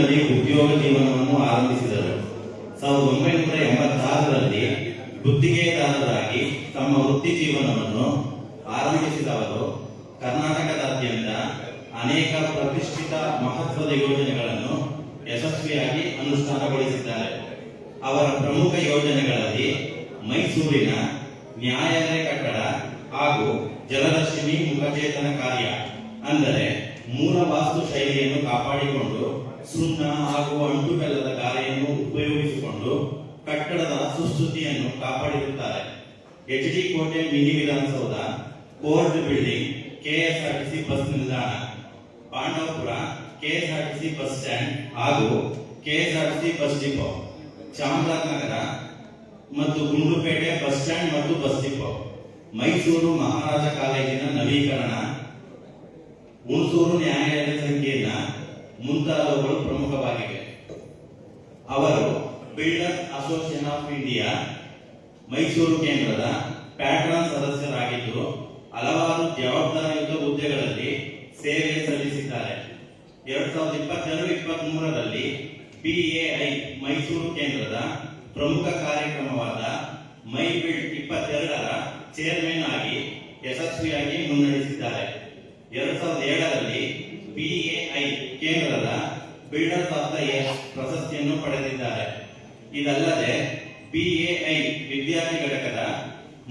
ಬೆಂಗಳೂರಿನಲ್ಲಿ ಉದ್ಯೋಗ ಜೀವನವನ್ನು ಆರಂಭಿಸಿದರು. 1986ರಲ್ಲಿ ಗುತ್ತಿಗೆದಾರರಾಗಿ ತಮ್ಮ ವೃತ್ತಿ ಜೀವನವನ್ನು ಆರಂಭಿಸಿದ ಅವರು ಕರ್ನಾಟಕದಾದ್ಯಂತ ಅನೇಕ ಪ್ರತಿಷ್ಠಿತ ಮಹತ್ವದ ಯೋಜನೆಗಳನ್ನು ಯಶಸ್ವಿಯಾಗಿ ಅನುಷ್ಠಾನಗೊಳಿಸಿದ್ದಾರೆ. ಅವರ ಪ್ರಮುಖ ಯೋಜನೆಗಳಲ್ಲಿ ಮೈಸೂರಿನ ನ್ಯಾಯಾಲಯ ಕಟ್ಟಡ ಹಾಗೂ ಜಲದರ್ಶಿನಿ ಮುಖಚೇತನ ಕಾರ್ಯ, ಅಂದರೆ ಮೂಲ ವಾಸ್ತು ಶೈಲಿಯನ್ನು ಕಾಪಾಡಿಕೊಂಡು ಸುಣ್ಣ ಹಾಗೂ ಅಂಟು ಬೆಲ್ಲದ ಗಾರೆಯನ್ನು ಉಪಯೋಗಿಸಿಕೊಂಡು ಕಟ್ಟಡದ ಸುಸ್ಥಿತಿಯನ್ನು ಕಾಪಾಡಿರುತ್ತಾರೆ. HD ಕೋಟೆ mini Vidhana Soudha, court building, KSRTC bus ನಿಲ್ದಾಣ, ಪಾಂಡವಪುರ KSRTC ಬಸ್ ಸ್ಟ್ಯಾಂಡ್ ಹಾಗೂ KSRTC ಬಸ್ ಡಿಪೋ, ಚಾಮರಾಜನಗರ ಮತ್ತು ಗುಂಡ್ಲುಪೇಟೆ ಬಸ್ ಸ್ಟ್ಯಾಂಡ್ ಮತ್ತು ಬಸ್ ಡಿಪೋ, ಮೈಸೂರು ಮಹಾರಾಜ ಕಾಲೇಜಿನ ನವೀಕರಣ, ಹುಣಸೂರು ನ್ಯಾಯಾಲಯ ಸಂಕೀರ್ಣ ಮುಂತಾದವುಗಳು ಪ್ರಮುಖವಾಗಿವೆ. ಅವರು builders association of India Mysuru ಕೇಂದ್ರದ ಪ್ಯಾಟ್ರನ್ ಸದಸ್ಯರಾಗಿದ್ದು ಹಲವಾರು ಜವಾಬ್ದಾರಿಯುತ ಹುದ್ದೆಗಳಲ್ಲಿ ಸೇವೆ ಸಲ್ಲಿಸಿದ್ದಾರೆ. 2022-23ರಲ್ಲಿ PAI ಮೈಸೂರು ಕೇಂದ್ರದ ಪ್ರಮುಖ ಕಾರ್ಯಕ್ರಮವಾದ ಮೈ ಬಿಲ್ಡ್ 22ರ ಚೇರ್ಮನ್ ಆಗಿ ಯಶಸ್ವಿಯಾಗಿ ಮುನ್ನಡೆಸಿದ್ದಾರೆ. 2007ರಲ್ಲಿ PAI ಕೇಂದ್ರದ ಬಿಲ್ಡರ್ಸ್ ಆಫ್ ದ ಇಯರ್ ಪ್ರಶಸ್ತಿಯನ್ನು ಪಡೆದಿದ್ದಾರೆ. ಇದಲ್ಲದೆ PAI ವಿದ್ಯಾರ್ಥಿ ಘಟಕದ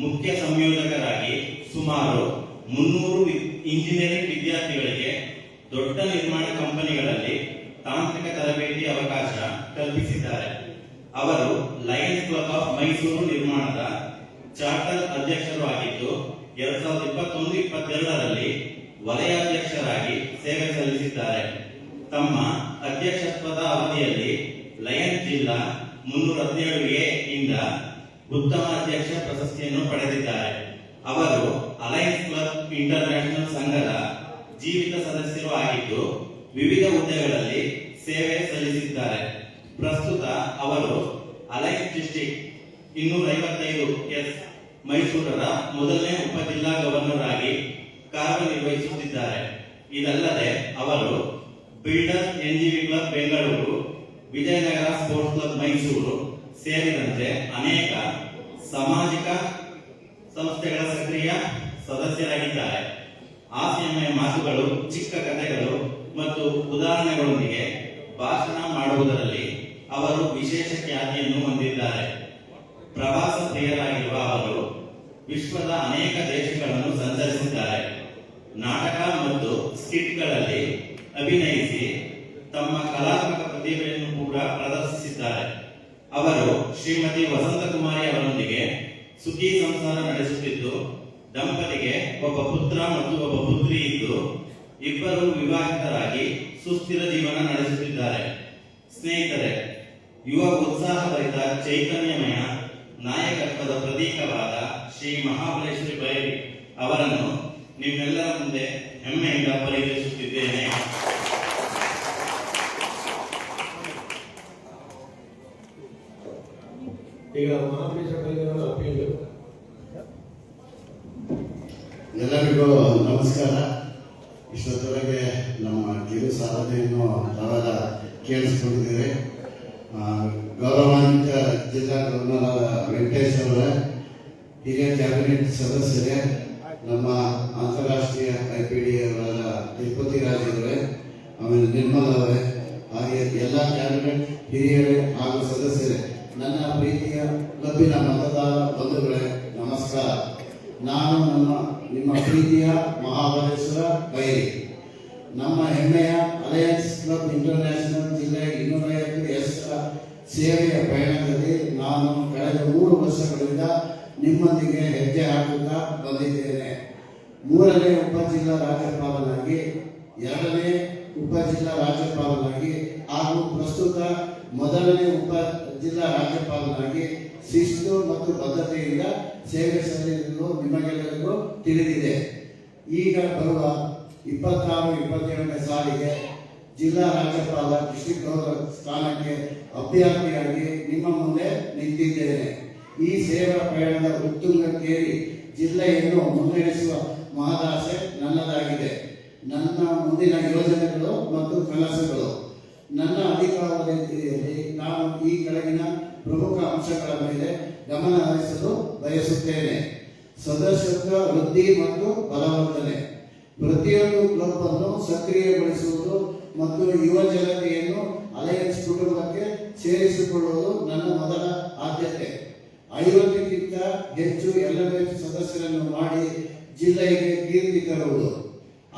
ಮುಖ್ಯ ಸಂಯೋಜಕರಾಗಿ ಸುಮಾರು 300 ಇಂಜಿನಿಯರಿಂಗ್ ವಿದ್ಯಾರ್ಥಿಗಳಿಗೆ ದೊಡ್ಡ ನಿರ್ಮಾಣ ಕಂಪನಿಗಳಲ್ಲಿ ತಾಂತ್ರಿಕ ತರಬೇತಿ ಅವಕಾಶ ಕಲ್ಪಿಸಿದ್ದಾರೆ. ಅವರು ಲಯನ್ಸ್ ಕ್ಲಬ್ ಆಫ್ ಮೈಸೂರು ನಿರ್ಮಾಣದ ಚಾರ್ಟರ್ ಅಧ್ಯಕ್ಷರು ಆಗಿದ್ದು 2021-22ರಲ್ಲಿ ವಲಯಾಧ್ಯಕ್ಷರಾಗಿ ಸೇವೆ ಸಲ್ಲಿಸಿದ್ದಾರೆ. ತಮ್ಮ ಅಧ್ಯಕ್ಷತ್ವದ ಅವಧಿಯಲ್ಲಿ ಲಯನ್ಸ್ ಜಿಲ್ಲಾ 317A ಇಂದ ಉತ್ತಮ ಅಧ್ಯಕ್ಷ ಪ್ರಶಸ್ತಿಯನ್ನು ಪಡೆದಿದ್ದಾರೆ. ಅವರು ಅಲಯನ್ಸ್ ಕ್ಲಬ್ ಇಂಟರ್ನ್ಯಾಷನಲ್ ಸಂಘದ ಜೀವಿತ ಸದಸ್ಯರು ಆಗಿದ್ದು ವಿವಿಧ ಹುದ್ದೆಗಳಲ್ಲಿ ಸೇವೆ ಸಲ್ಲಿಸಿದ್ದಾರೆ. ಪ್ರಸ್ತುತ ಅವರು ಅಲಯನ್ಸ್ ಡಿಸ್ಟ್ರಿಕ್ಟ್ 255S ಮೈಸೂರರ ಮೊದಲನೇ ಉಪಜಿಲ್ಲಾ ಗವರ್ನರ್ ಆಗಿ ಕಾರ್ಯನಿರ್ವಹಿಸುತ್ತಿದ್ದಾರೆ. ಇದಲ್ಲದೆ ಅವರು builders NGV club Bengaluru, Vijayanagara sports club Mysuru ಸೇರಿದಂತೆ ಅನೇಕ ಸಾಮಾಜಿಕ ಸಂಸ್ಥೆಗಳ ಸಕ್ರಿಯ ಸದಸ್ಯರಾಗಿದ್ದಾರೆ. ಹಾಸ್ಯಮಯ ಮಾತುಗಳು, ಚಿಕ್ಕ ಕಥೆಗಳು ಮತ್ತು ಉದಾಹರಣೆಗಳೊಂದಿಗೆ ಭಾಷಣ ಮಾಡುವುದರಲ್ಲಿ ಅವರು ವಿಶೇಷ ಖ್ಯಾತಿಯನ್ನು ಹೊಂದಿದ್ದಾರೆ. ಪ್ರವಾಸ ಪ್ರಿಯರಾಗಿರುವ ಅವರು ವಿಶ್ವದ ಅನೇಕ ದೇಶಗಳನ್ನು ಸಂಚರಿಸಿದ್ದಾರೆ. ನಾಟಕ ಮತ್ತು ಸ್ಕಿಟ್ಗಳಲ್ಲಿ ಅಭಿನಯಿಸಿ ತಮ್ಮ ಕಲಾತ್ಮಕ ಪ್ರತಿಭೆಯನ್ನು ಕೂಡ ಪ್ರದರ್ಶಿಸಿದ್ದಾರೆ. ಅವರು ಶ್ರೀಮತಿ ವಸಂತಕುಮಾರಿ ಅವರೊಂದಿಗೆ ಸುಖಿ ಸಂಸಾರ ನಡೆಸುತ್ತಿದ್ದು ದಂಪತಿಗೆ ಒಬ್ಬ ಪುತ್ರ ಮತ್ತು ಒಬ್ಬ ಪುತ್ರಿ ಇದ್ದು ಇಬ್ಬರು ವಿವಾಹಿತರಾಗಿ ಸುಸ್ಥಿರ ಜೀವನ ನಡೆಸುತ್ತಿದ್ದಾರೆ. ಸ್ನೇಹಿತರೆ, ಯುವ ಉತ್ಸಾಹಭರಿತ ಚೈತನ್ಯಮಯ ನಾಯಕತ್ವದ ಪ್ರತೀಕವಾದ ಶ್ರೀ ಮಹಾಬಲೇಶ್ವರಿ ಬೈರಿ ಅವರನ್ನು ನಿಮ್ಮೆಲ್ಲರ ಮುಂದೆ ಹೆಮ್ಮೆಯಿಂದ ಪರಿಚಯಿಸುತ್ತಿದ್ದೇನೆ. ಈಗ ಮಹಾಬಲೇಶ್ವರ ಎಲ್ಲರಿಗೂ ನಮಸ್ಕಾರ. ಇಷ್ಟೊತ್ತವರೆಗೆ ನಮ್ಮ ಕಿರು ಸಾಧನೆಯನ್ನು ತಾವೆಲ್ಲ ಕೇಳಿಸ್ಕೊಂಡಿದ್ದೀರಿ. ಗೌರವಾನ್ವಿತ ಜಿಲ್ಲಾ ಗವರ್ನರ್ ವೆಂಕಟೇಶ್ ಅವರ ಹಿರಿಯ ಕ್ಯಾಬಿನೆಟ್ ಸದಸ್ಯರೇ, ನಮ್ಮ ಅಂತಾರಾಷ್ಟ್ರೀಯ IPD ಅವರ ತಿರುಪತಿ ರಾಜ್ ಅವರೇ, ಆಮೇಲೆ ನಿರ್ಮಲಾ ಅವರೇ, ಹಾಗೆ ಎಲ್ಲ ಕ್ಯಾಬಿನೆಟ್ ಹಿರಿಯರೇ ಹಾಗೂ ಸದಸ್ಯರೇ, ನನ್ನ ಪ್ರೀತಿಯ ಕ್ಲಬ್ಬಿನ ಮತದಾರ ಬಂಧುಗಳೇ, ನಮಸ್ಕಾರ. ನಾನು ನಿಮ್ಮ ಪ್ರೀತಿಯ ಮಹಾಬಲೇಶ್ವರ ಬೈರಿ. ನಮ್ಮ ಹೆಮ್ಮೆಯ ಅಲಯನ್ಸ್ ಕ್ಲಬ್ ಇಂಟರ್ನ್ಯಾಷನಲ್ ಜಿಲ್ಲೆ 250S ಸೇವೆಯ ಪಯಣದಲ್ಲಿ ನಾನು ಕಳೆದ 3 ವರ್ಷಗಳಿಂದ ನಿಮ್ಮೊಂದಿಗೆ ಹೆಜ್ಜೆ ಹಾಕುತ್ತಾ ಬಂದಿದ್ದೇನೆ. 3ನೇ ಉಪಜಿಲ್ಲಾ ರಾಜ್ಯಪಾಲನಾಗಿ, 2ನೇ ಉಪಜಿಲ್ಲಾ ರಾಜ್ಯಪಾಲನಾಗಿ ಹಾಗೂ ಪ್ರಸ್ತುತ 1ನೇ ಉಪಜಿಲ್ಲಾ ರಾಜ್ಯಪಾಲನಾಗಿ ಶಿಸ್ತು ಮತ್ತು ಬದ್ಧತೆಯಿಂದ ಸೇವೆ ಸಲ್ಲಿಸಲು ನಿಮಗೆಲ್ಲರಿಗೂ ತಿಳಿದಿದೆ. ಈಗ ಬರುವ 26-27ನೇ ಸಾಲಿಗೆ ಜಿಲ್ಲಾ ರಾಜ್ಯಪಾಲ ಡಿಸ್ಟ್ರಿಕ್ಟ್ ಗವರ್ನರ್ ಸ್ಥಾನಕ್ಕೆ ಅಭ್ಯರ್ಥಿಯಾಗಿ ನಿಮ್ಮ ಮುಂದೆ ನಿಂತಿದ್ದೇನೆ. ಈ ಸೇವಾ ಪಯಣದ ಉತ್ತುಂಗಕ್ಕೇರಿ ಜಿಲ್ಲೆಯನ್ನು ಮುನ್ನಡೆಸುವ ಮಹದಾಸೆ ನನ್ನದಾಗಿದೆ. ನನ್ನ ಮುಂದಿನ ಯೋಜನೆಗಳು ಮತ್ತು ಕನಸುಗಳು ನನ್ನ ತರಬೇತಿಯಲ್ಲಿ ನಾನು ಈ ಕೆಳಗಿನ ಪ್ರಮುಖ ಅಂಶಗಳ ಮೇಲೆ ಗಮನ ಹರಿಸಲು ಬಯಸುತ್ತೇನೆ. ಸದಸ್ಯತ್ವ ವೃದ್ಧಿ ಮತ್ತು ಬಲವರ್ಧನೆ, ಪ್ರತಿಯೊಂದು ಕ್ಲಬ್ ಅನ್ನು ಸಕ್ರಿಯಗೊಳಿಸುವುದು ಮತ್ತು ಯುವ ಜನತೆಯನ್ನು ಅಲಯನ್ಸ್ ಕುಟುಂಬಕ್ಕೆ ಸೇರಿಸಿಕೊಳ್ಳುವುದು ನನ್ನ ಮೊದಲ ಆದ್ಯತೆ. 50ಕ್ಕಿಂತ ಹೆಚ್ಚು LMS ಸದಸ್ಯರನ್ನು ಮಾಡಿ ಜಿಲ್ಲೆಗೆ ಕೀರ್ತಿ ತರುವುದು.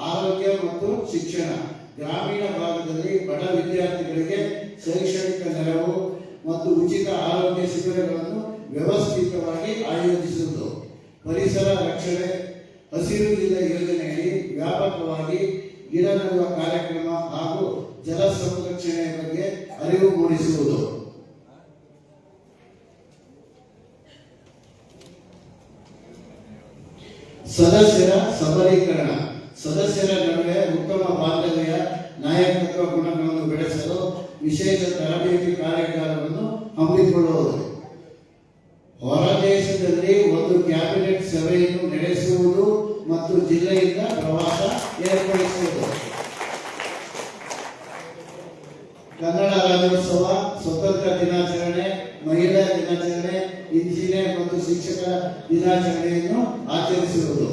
ಆರೋಗ್ಯ ಮತ್ತು ಶಿಕ್ಷಣ, ಗ್ರಾಮೀಣ ಭಾಗದಲ್ಲಿ ಬಡ ವಿದ್ಯಾರ್ಥಿಗಳಿಗೆ ಶೈಕ್ಷಣಿಕ ನೆರವು ಮತ್ತು ಉಚಿತ ಆರೋಗ್ಯ ಶಿಬಿರಗಳನ್ನು ವ್ಯವಸ್ಥಿತವಾಗಿ ಆಯೋಜಿಸುವುದು. ಪರಿಸರ ರಕ್ಷಣೆ, ಹಸಿರು ಜಿಲ್ಲೆ ಯೋಜನೆಯಲ್ಲಿ ವ್ಯಾಪಕವಾಗಿ ಗಿಡ ನೆಡುವ ಕಾರ್ಯಕ್ರಮ ಹಾಗೂ ಜಲ ಸಂರಕ್ಷಣೆಯ ಬಗ್ಗೆ ಅರಿವು ಮೂಡಿಸುವುದು. ಸದಸ್ಯರ ಸಬಲೀಕರಣ, ಸದಸ್ಯರ ನಡುವೆ ಉತ್ತಮ ಬಾಂಧವ್ಯ, ನಾಯಕತ್ವ ಗುಣಗಳನ್ನು ಬೆಳೆಸಲು ವಿಶೇಷ ತರಬೇತಿ ಕಾರ್ಯಾಗಾರವನ್ನು ಹಮ್ಮಿಕೊಳ್ಳುವುದು. ಹೊರದೇಶದಲ್ಲಿ ಒಂದು ಕ್ಯಾಬಿನೆಟ್ ಸಭೆಯನ್ನು ನಡೆಸುವುದು ಮತ್ತು ಜಿಲ್ಲೆಯಿಂದ ಪ್ರವಾಸ ಏರ್ಪಡಿಸುವುದು. ಕನ್ನಡ ರಾಜ್ಯೋತ್ಸವ, ಸ್ವತಂತ್ರ ದಿನಾಚರಣೆ, ಮಹಿಳಾ ದಿನಾಚರಣೆ, ಇಂಜಿನಿಯರ್ ಮತ್ತು ಶಿಕ್ಷಕರ ದಿನಾಚರಣೆಯನ್ನು ಆಚರಿಸುವುದು.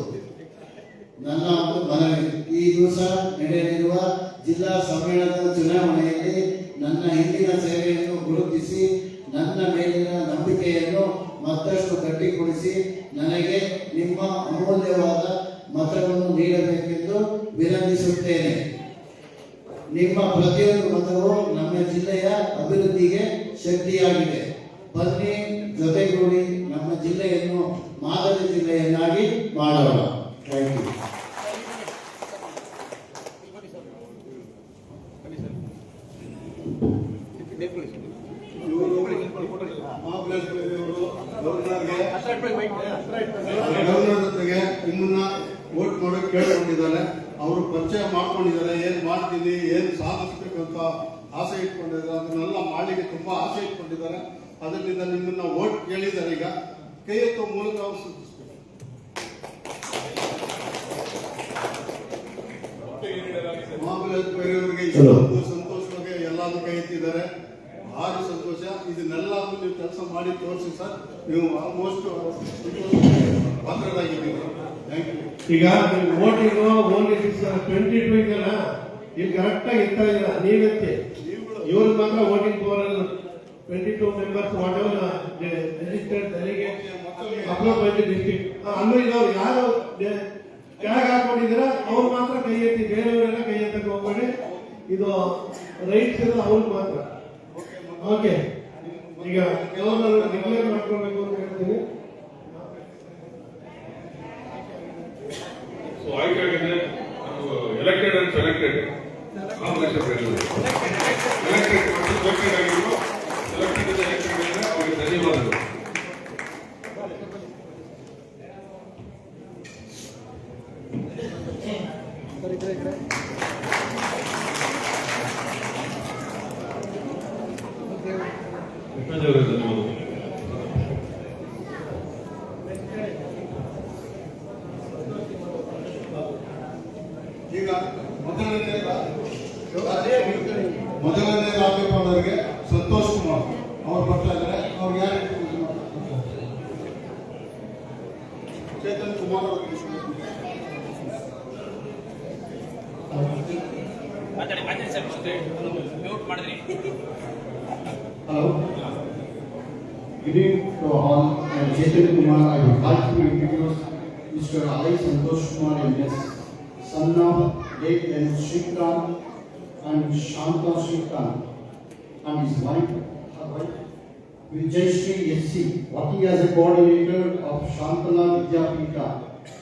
ನನ್ನ ಒಂದು ಮನವಿ, ಈ ದಿವಸ ನಡೆಯಲಿರುವ ಜಿಲ್ಲಾ ಸಮ್ಮೇಳನದ ಚುನಾವಣೆಯಲ್ಲಿ ನನ್ನ ಹಿಂದಿನ ಸೇವೆಯನ್ನು ಗುರುತಿಸಿ ನನ್ನ ಮೇಲಿನ ನಂಬಿಕೆಯನ್ನು ಮತ್ತಷ್ಟು ಗಟ್ಟಿಗೊಳಿಸಿ ನನಗೆ ನಿಮ್ಮ ಅಮೂಲ್ಯವಾದ ಮತವನ್ನು ನೀಡಬೇಕೆಂದು ವಿನಂತಿಸುತ್ತೇನೆ. ನಿಮ್ಮ ಪ್ರತಿಯೊಂದು ಮತವು ನಮ್ಮ ಜಿಲ್ಲೆಯ ಅಭಿವೃದ್ಧಿಗೆ ಶಕ್ತಿಯಾಗಿದೆ. ಬನ್ನಿ, ಜೊತೆಗೂಡಿ ನಮ್ಮ ಜಿಲ್ಲೆಯನ್ನು ಮಾದರಿ ಜಿಲ್ಲೆಯನ್ನಾಗಿ ಮಾಡೋಣ. Thank you. ಗವರ್ನರ್ ಜೊತೆಗೆ ನಿಮ್ಮನ್ನ ವೋಟ್ ಮಾಡೋಕೆ ಕೇಳ್ಕೊಂಡಿದ್ದಾರೆ. ಅವರು ಪರಿಚಯ ಮಾಡ್ಕೊಂಡಿದ್ದಾರೆ, ಏನ್ ಮಾಡ್ತೀನಿ, ಏನ್ ಸಾಧಿಸ್ಬೇಕು ಅಂತ ಆಸೆ ಇಟ್ಕೊಂಡಿದ್ದಾರೆ. ಅದನ್ನೆಲ್ಲ ಮಾಡಲಿಕ್ಕೆ ತುಂಬಾ ಆಸೆ ಇಟ್ಕೊಂಡಿದ್ದಾರೆ. ಅದರಿಂದ ನಿಮ್ಮನ್ನ ವೋಟ್ ಕೇಳಿದ್ದಾರೆ. ಈಗ ಕೈ ಎತ್ತುವ ಮೂಲಕ ಅವರು ಸೂಚಿಸಬೇಕು. ಮಹಾಬಲೇಶ್ವರಿಗೆ ಸಂತೋಷವಾಗಿ ಎಲ್ಲಾದ್ರೂ ಕೈ ಎತ್ತಿದ್ದಾರೆ. ಭಾರಿ ಸಂತೋಷ. ಇದನ್ನೆಲ್ಲರೂ ನೀವು ಕೆಲಸ ಮಾಡಿ ತೋರಿಸಿ ಸರ್. ನೀವು ಆಲ್ಮೋಸ್ಟ್ ಪಾತ್ರರಾಗಿದ್ದೀರಿ. Thank you. ಈಗ ವೋಟಿಂಗ್ ಓನ್ಲಿ 22 ಜನ ಇಲ್ಲಿ ಕರೆಕ್ಟ್ ಆಗಿ ಇರ್ತಾ ಇಲ್ಲ. ನೀವೆತ್ತಿ ಇವ್ರು ಮಾತ್ರ voting power 22 members what ever registered delegate upload by the district. ಅಲ್ಲೂ ಇದ್ದವ್ರು ಯಾರು ಕೆಳಗೆ ಹಾಕೊಂಡಿದ್ದೀರ ಅವ್ರು ಮಾತ್ರ ಕೈ ಎತ್ತಿ, ಬೇರೆಯವರೆಲ್ಲ ಕೈ ಎತ್ತಕ್ಕೆ ಹೋಗ್ಬೇಡಿ. ಇದು ರೈಟ್ಸ್ ಇರೋದು ಅವ್ರಿಗೆ ಮಾತ್ರ. ಓಕೆ, ಈಗ ಗವರ್ನರ್ ಡಿಕ್ಲೇರ್ ಮಾಡ್ಕೊಳ್ಬೇಕು ಅಂತ ಹೇಳ್ತೀನಿ. ಆಯ್ಕೆಯಾಗಿದೆ ಎಲೆಕ್ಟೆಡ್ ಅಂಡ್ ಸೆಲೆಕ್ಟೆಡ್ ಅವರಿಗೆ ಧನ್ಯವಾದಗಳು. ಈಗ ಮೊದಲನೇ ರಾಜ್ಯಪಾಲರಿಗೆ ಸಂತೋಷ್ ಕುಮಾರ್ ಅವರು ಬರ್ತಾ ಇದ್ದಾರೆ. ಅವ್ರು ಯಾರು? ಚೇತನ್ ಕುಮಾರ್ ಅವರು. Hello. Good evening to all. I am Chetan Kumar. I would like to introduce Mr. Ali Santosh Kumar MS, son of late N. Shrikant and Shanta Shrikant, and his wife, Vijayashree SC, working as a coordinator of Shantala Vidyapita.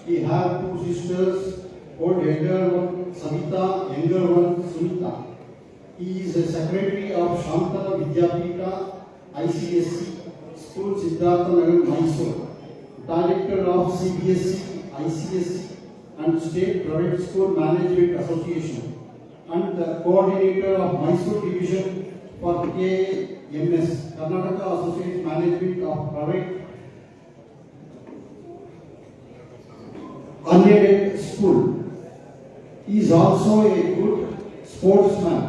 He have two sisters, old elder one Savita, younger one Sunita. He is a secretary of Shantala Vidyapita ICSC School Siddhartha Nagar, Mysore, director of CBSE, ICSC and State Private School Management Association, and the coordinator of Mysore Division for KMS, Karnataka Associate Management of Private Unaided School. He is also a good sportsman.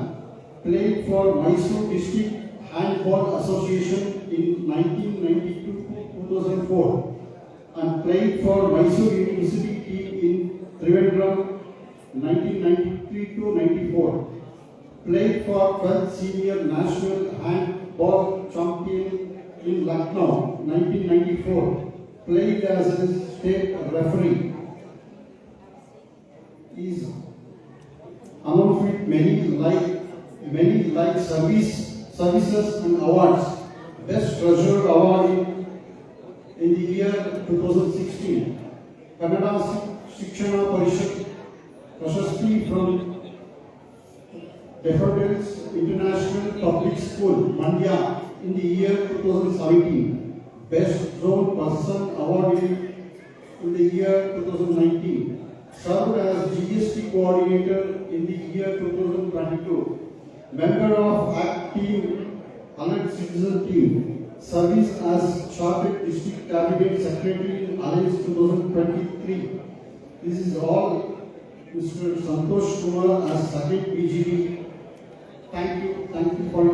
played for Mysore District Handball Association in 1992-2004 and played for Mysore University team in Trivandrum 1993-94. Played for 12th Senior National Handball Champion in Lucknow 1994. Played as a state referee. Is along with many services and awards. Best Treasurer Award in the year 2016. Kannada Shikshana Parishad Prashasti from Daffodils International Public School, Mandya in the year 2017. Best Zone Person Award in the year 2019. Served as GST Coordinator in the year 2022. Member of ACT Team, Allied Citizen Team. Service as Chartered District Cabinet Secretary in Alliance 2023. This is all Mr. Santosh Kumar as second PGD. Thank you for it.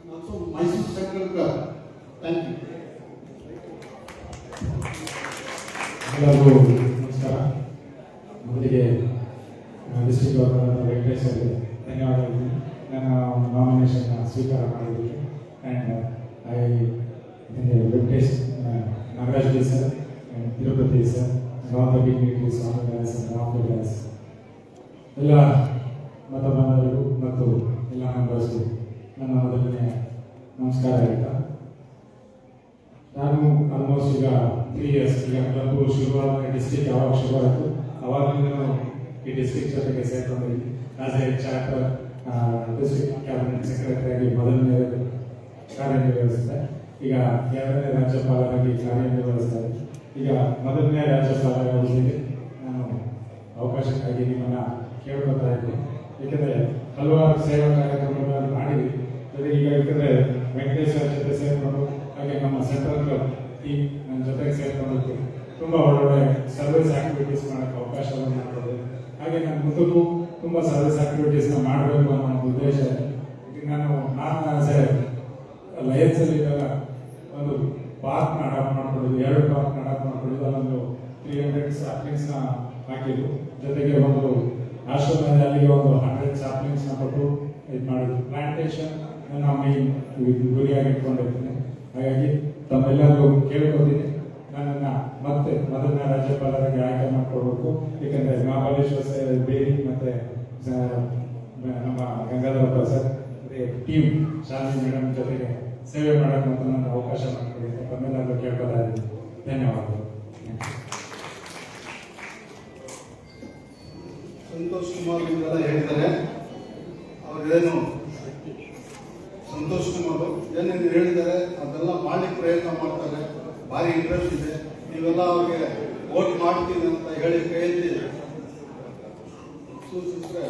And also Mysore Central Club. Thank you. ಎಲ್ಲರಿಗೂ ನಮಸ್ಕಾರ. ಮೊದಲಿಗೆ district governor Venkatesh ಅವರಿಗೆ ಧನ್ಯವಾದಗಳು ನನ್ನ nomination ಸ್ವೀಕಾರ ಮಾಡಿದ್ದಕ್ಕೆ. And I Venkatesh Nagaraj G sir and Tirupati sir all the dignitaries all the guys and all the guys ಎಲ್ಲ ಮತ ಬಾಂಧವರಿಗೂ ಮತ್ತು ಎಲ್ಲ ಮೆಂಬರ್ಸ್ಗೂ ನನ್ನ ಮೊದಲನೇ ನಮಸ್ಕಾರ ಹೇಳ್ತಾ, ನಾನು ಆಲ್ಮೋಸ್ಟ್ ಈಗ 3 years ಈಗ ಕ್ಲಬ್ ಶುರುವಾದ ಡಿಸ್ಟ್ರಿಕ್ಟ್ ಯಾವಾಗ ಶುರುವಾಯಿತು ಅವಾಗಿಂದ ಈ ಡಿಸ್ಟ್ರಿಕ್ಟ್ ಜೊತೆಗೆ ಸೇರ್ಕೊಂಡಿದ್ವಿ. As a charter district cabinet secretary ಆಗಿ ಮೊದಲನೇ ಕಾರ್ಯನಿರ್ವಹಿಸಿದೆ. ಈಗ 2ನೇ ರಾಜ್ಯಪಾಲರಾಗಿ ಕಾರ್ಯನಿರ್ವಹಿಸ್ತಾರೆ. ಈಗ ಮೊದಲನೇ ರಾಜ್ಯಪಾಲರಾಗಿ ನಾನು ಅವಕಾಶಕ್ಕಾಗಿ ನಿಮ್ಮನ್ನು ಕೇಳ್ಕೊತಾ ಇದ್ದೀನಿ. ಏಕೆಂದರೆ ಹಲವಾರು ಸೇವಾ ಕಾರ್ಯಕ್ರಮಗಳನ್ನು ಮಾಡಿದ್ವಿ. ಈಗ ಯಾಕಂದರೆ ವೆಂಕಟೇಶ್ವರ ಜೊತೆ ಸೇರಿಕೊಂಡು ಹಾಗೆ ನಮ್ಮ ಸೆಂಟ್ರಲ್ ಕ್ಲಬ್ ಟೀಮ್ ನನ್ನ ಜೊತೆಗೆ ಸೇರ್ಕೊಂಡಿದ್ದು ತುಂಬ ಒಳ್ಳೊಳ್ಳೆ ಸರ್ವಿಸ್ ಆಕ್ಟಿವಿಟೀಸ್ ಮಾಡೋಕ್ಕೆ ಅವಕಾಶವನ್ನು ಮಾಡ್ಬೋದು. ಹಾಗೆ ನಾನು ಮುಂದಕ್ಕೂ ತುಂಬ ಸರ್ವಿಸ್ ಆಕ್ಟಿವಿಟೀಸ್ನ ಮಾಡಬೇಕು ಅನ್ನೋ ಒಂದು ಉದ್ದೇಶ ಇದೆ. ನಾನು ಆಸ್ ಎ ಲಯನ್ಸಲ್ಲಿ ಒಂದು ಪಾರ್ಕ್ನ ಅಡಾಪ್ಟ್ ಮಾಡ್ಕೊಂಡಿದ್ದು, 2 ಪಾರ್ಕ್ನ ಅಡಾಪ್ಟ್ ಮಾಡ್ಕೊಂಡಿದ್ದು, ಅಲ್ಲೊಂದು 300 ಸಾಪ್ಲಿಂಗ್ಸ್ನ ಹಾಕಿದ್ದು, ಜೊತೆಗೆ ಒಂದು ಆಶ್ರಮದಲ್ಲಿ ಅಲ್ಲಿಗೆ ಒಂದು 100 ಸಾಪ್ಲಿಂಗ್ಸ್ನ ಕೊಟ್ಟು ಇದು ಮಾಡಿದ್ದು. ಪ್ಲಾಂಟೇಶನ್ ನನ್ನ ಮೇನ್ ಗುರಿಯಾಗಿ ಇಟ್ಕೊಂಡಿರ್ತೀನಿ. ಹಾಗಾಗಿ ತಮ್ಮೆಲ್ಲರಿಗೂ ಕೇಳ್ಕೊತೀನಿ, ನನ್ನನ್ನು ಮತ್ತೆ ಮೊದಲನೇ ರಾಜ್ಯಪಾಲರಾಗಿ ಆಯ್ಕೆ ಮಾಡಿಕೊಡ್ಬೇಕು. ಏಕೆಂದರೆ ಮಹಾಬಲೇಶ್ವರ ಬೇರಿ ಮತ್ತು ನಮ್ಮ Gangadharappa sir team Shalini madam ಜೊತೆಗೆ ಸೇವೆ ಮಾಡೋಕ್ಕೆ ಮತ್ತು ನನಗೆ ಅವಕಾಶ ಮಾಡಿಕೊಡಿ ತಮ್ಮೆಲ್ಲರಿಗೂ ಕೇಳ್ಕೊತಾ ಇದ್ದೀನಿ. ಧನ್ಯವಾದಗಳು. ಸಂತೋಷ್ ಕುಮಾರ್ ನಿಮ್ಗೆಲ್ಲ ಹೇಳಿದ್ದಾರೆ. ಅವ್ರೇನು ಸಂತೋಷ್ ಕುಮಾರ್ ಏನೇನು ಹೇಳಿದ್ದಾರೆ ಅದೆಲ್ಲ ಮಾಡ್ಲಿಕ್ಕೆ ಪ್ರಯತ್ನ ಮಾಡ್ತಾರೆ. ಭಾರಿ ಇಂಟ್ರೆಸ್ಟ್ ಇದೆ. ನೀವೆಲ್ಲ ಅವ್ರಿಗೆ ವೋಟ್ ಮಾಡ್ತೀನಿ ಅಂತ ಹೇಳಿ ಕೈಯಲ್ಲಿ ಸೂಚಿಸಿದ್ರೆ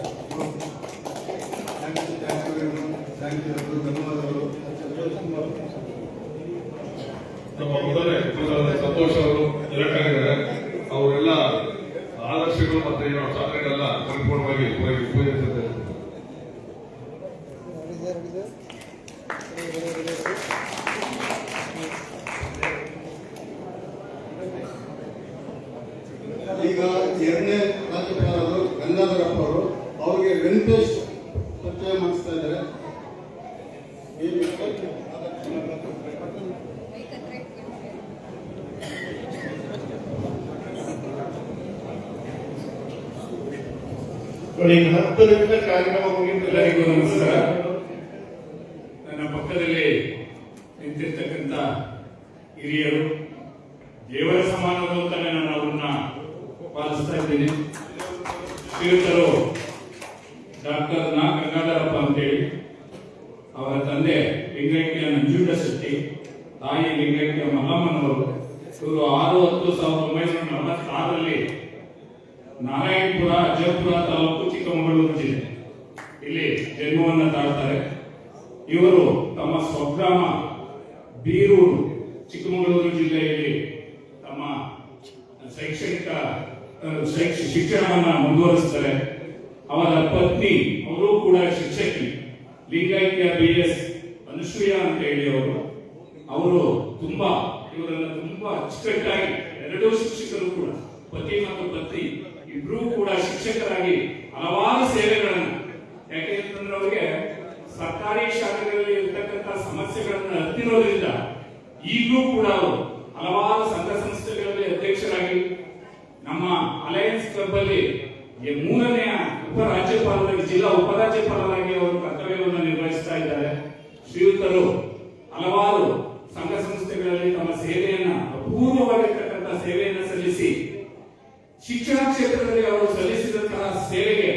ಥ್ಯಾಂಕ್ ಯು ಧನ್ಯವಾದಗಳು. ಸಂತೋಷ್ ಕುಮಾರ್ ನಮ್ಮ ಮೊದಲನೇ ಸಂತೋಷ್ ಅವರು ಎಲೆಕ್ಟ್ ಆಗಿದ್ದಾರೆ. ಅವರೆಲ್ಲ ಆದರ್ಶಗಳು ಮತ್ತೆ ಏನೋ ಸಾಧನೆಗಳೆಲ್ಲ ಪರಿಪೂರ್ಣವಾಗಿ ಪೂರೈಸಿದ್ದಾರೆ. ಈಗ 2ನೇ ರಾಜ್ಯಪಾಲರು ಗಂಗಾಧರಪ್ಪ ಅವರು, ಅವರಿಗೆ ವೆಂಕಟೇಶ್ ಪರಿಚಯ ಮಾಡಿಸ್ತಾ ಇದ್ದಾರೆ. ನೋಡಿ, 10 ನಿಮಿಷ ಕಾರ್ಯಕ್ರಮ ಮುಗಿತು. ಎಲ್ಲರಿಗೂ ನಮಸ್ಕಾರ. ನನ್ನ ಪಕ್ಕದಲ್ಲಿ ನಿಂತಿರ್ತಕ್ಕಂಥ ಹಿರಿಯರು, ದೇವರ ಸಮಾನರು ಅಂತಾನೆ ನಾನು ಅವ್ರನ್ನ ಪಾಲಿಸ್ತಾ ಇದ್ದೀನಿ. ಶ್ರೀಯುತರು ಡಾಕ್ಟರ್ ಗಂಗಾಧರಪ್ಪ ಅಂತೇಳಿ, ಅವರ ತಂದೆ ಲಿಂಗೈಕ್ಯ ನಂಜುಂಡ ಶೆಟ್ಟಿ, ತಾಯಿ ಲಿಂಗೈಕ್ಯ ಮಲ್ಲಮ್ಮನವರು. ಇವರು 6/10/1946 ನಾರಾಯಣಪುರ ಅಜ್ಜಪುರ ತಾಲೂಕು ಚಿಕ್ಕಮಗಳೂರು ಜಿಲ್ಲೆ ಇಲ್ಲಿ ಜನ್ಮವನ್ನು ತಾಳ್ತಾರೆ. ಇವರು ತಮ್ಮ ಸ್ವಗ್ರಾಮ ಬೀರೂರು ಚಿಕ್ಕಮಗಳೂರು ಜಿಲ್ಲೆಯಲ್ಲಿ ತಮ್ಮ ಶಿಕ್ಷಣವನ್ನು ಮುಂದುವರಿಸ್ತಾರೆ. ಅವರ ಪತ್ನಿ ಅವರು ಕೂಡ ಶಿಕ್ಷಕಿ ಲಿಂಗೈಕ್ಯ BS ಅನುಸೂಯ ಅಂತ ಹೇಳಿ ಅವರು ತುಂಬಾ ಇವರೆಲ್ಲ ತುಂಬಾ ಅಚ್ಚುಕಟ್ಟಾಗಿ ಎರಡೂ ಶಿಕ್ಷಕರು ಕೂಡ ಪತಿ ಮತ್ತು ಪತ್ನಿ ಇಬ್ರು ಕೂಡ ಶಿಕ್ಷಕರಾಗಿ ಹಲವಾರು ಸೇವೆಗಳನ್ನು, ಯಾಕೆಂತಂದ್ರೆ ಅವರಿಗೆ ಸರ್ಕಾರಿ ಶಾಲೆಗಳಲ್ಲಿ ಇರ್ತಕ್ಕಂಥ ಸಮಸ್ಯೆಗಳನ್ನು ಅರಿತಿರೋದ್ರಿಂದ ಈಗಲೂ ಕೂಡ ಅವರು ಹಲವಾರು ಸಂಘ ಸಂಸ್ಥೆಗಳಲ್ಲಿ ಅಧ್ಯಕ್ಷರಾಗಿ ನಮ್ಮ ಅಲಯನ್ಸ್ ಕ್ಲಬ್ ಅಲ್ಲಿ 3ನೇ ಉಪರಾಜ್ಯಪಾಲರಾಗಿ ಜಿಲ್ಲಾ ಉಪರಾಜ್ಯಪಾಲರಾಗಿ ಅವರು ಕರ್ತವ್ಯವನ್ನು ನಿರ್ವಹಿಸ್ತಾ ಇದ್ದಾರೆ. ಶ್ರೀಯುತರು ಹಲವಾರು ಸಂಘ ಸಂಸ್ಥೆಗಳಲ್ಲಿ ತಮ್ಮ ಸೇವೆಯನ್ನ ಅಪೂರ್ವವಾಗಿರ್ತಕ್ಕಂಥ ಸೇವೆಯನ್ನು ಸಲ್ಲಿಸಿ ಶಿಕ್ಷಣ ಕ್ಷೇತ್ರದಲ್ಲಿ ಅವರು ಸಲ್ಲಿಸಿದಂತಹ ಸೇವೆಗೆ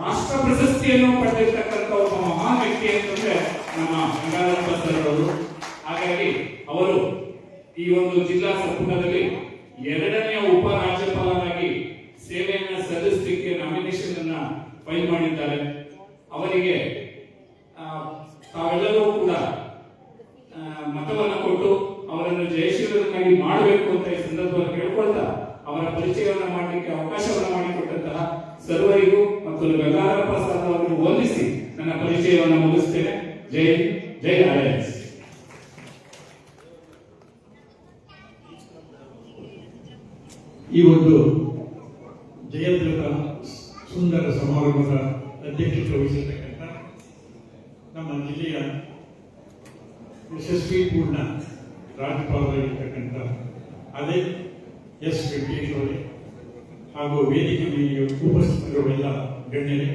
ರಾಷ್ಟ್ರ ಪ್ರಶಸ್ತಿಯನ್ನು ಪಡೆದಿರ್ತಕ್ಕಂಥ ಒಬ್ಬ ಮಹಾನ್ ವ್ಯಕ್ತಿ ಅಂತಂದ್ರೆ ನಮ್ಮ ಗಂಗಾಧರಪ್ಪ ಸರ್ ಅವರು. ಹಾಗಾಗಿ ಅವರು ಈ ಒಂದು ಜಿಲ್ಲಾ ಸಂಪುಟದಲ್ಲಿ 2ನೇ ಉಪರಾಜ್ಯಪಾಲರಾಗಿ ಸೇವೆಯನ್ನ ಸಲ್ಲಿಸಲಿಕ್ಕೆ ನಾಮಿನೇಷನ್ ಅನ್ನ ಫೈಲ್ ಮಾಡಿದ್ದಾರೆ. ಅವರಿಗೆ ತಾವೆಲ್ಲರೂ ಕೂಡ ಮತವನ್ನು ಕೊಟ್ಟು ಅವರನ್ನು ಜಯಶೀಲರನ್ನಾಗಿ ಮಾಡಬೇಕು ಅಂತ ಈ ಸಂದರ್ಭದಲ್ಲಿ ಕೇಳ್ಕೊಳ್ತಾ ಅವರ ಪರಿಚಯವನ್ನು ಮಾಡಲಿಕ್ಕೆ ಅವಕಾಶವನ್ನು ಮಾಡಿಕೊಟ್ಟಂತಹ ಸರ್ವರಿಗೂ ಮತ್ತು ಗಂಗಾಧರಪ್ಪ ಸರ್ ಅವರಿಗೆ ವಂದಿಸಿ ನನ್ನ ಪರಿಚಯವನ್ನು ಮುಗಿಸ್ತೇನೆ. ಜೈ ಜೈ ಅಲಯನ್ಸ್. ಈ ಒಂದು ಜಯಂತಿಯ ಸುಂದರ ಸಮಾರಂಭದ ಅಧ್ಯಕ್ಷತೆ ವಹಿಸಿರ್ತಕ್ಕಂಥ ನಮ್ಮ ಜಿಲ್ಲೆಯ ಯಶಸ್ವಿ ಪೂರ್ಣ ರಾಜ್ಯಪಾಲರಾಗಿರ್ತಕ್ಕಂಥ ಅದೇ ಎಸ್ ವೆಂಕಟೇಶ್ ಅವರೇ ಹಾಗೂ ವೇದಿಕೆ ಮೇಲೆ ಉಪಸ್ಥಿತರುಗಳೆಲ್ಲ ಗಣ್ಯರೇ,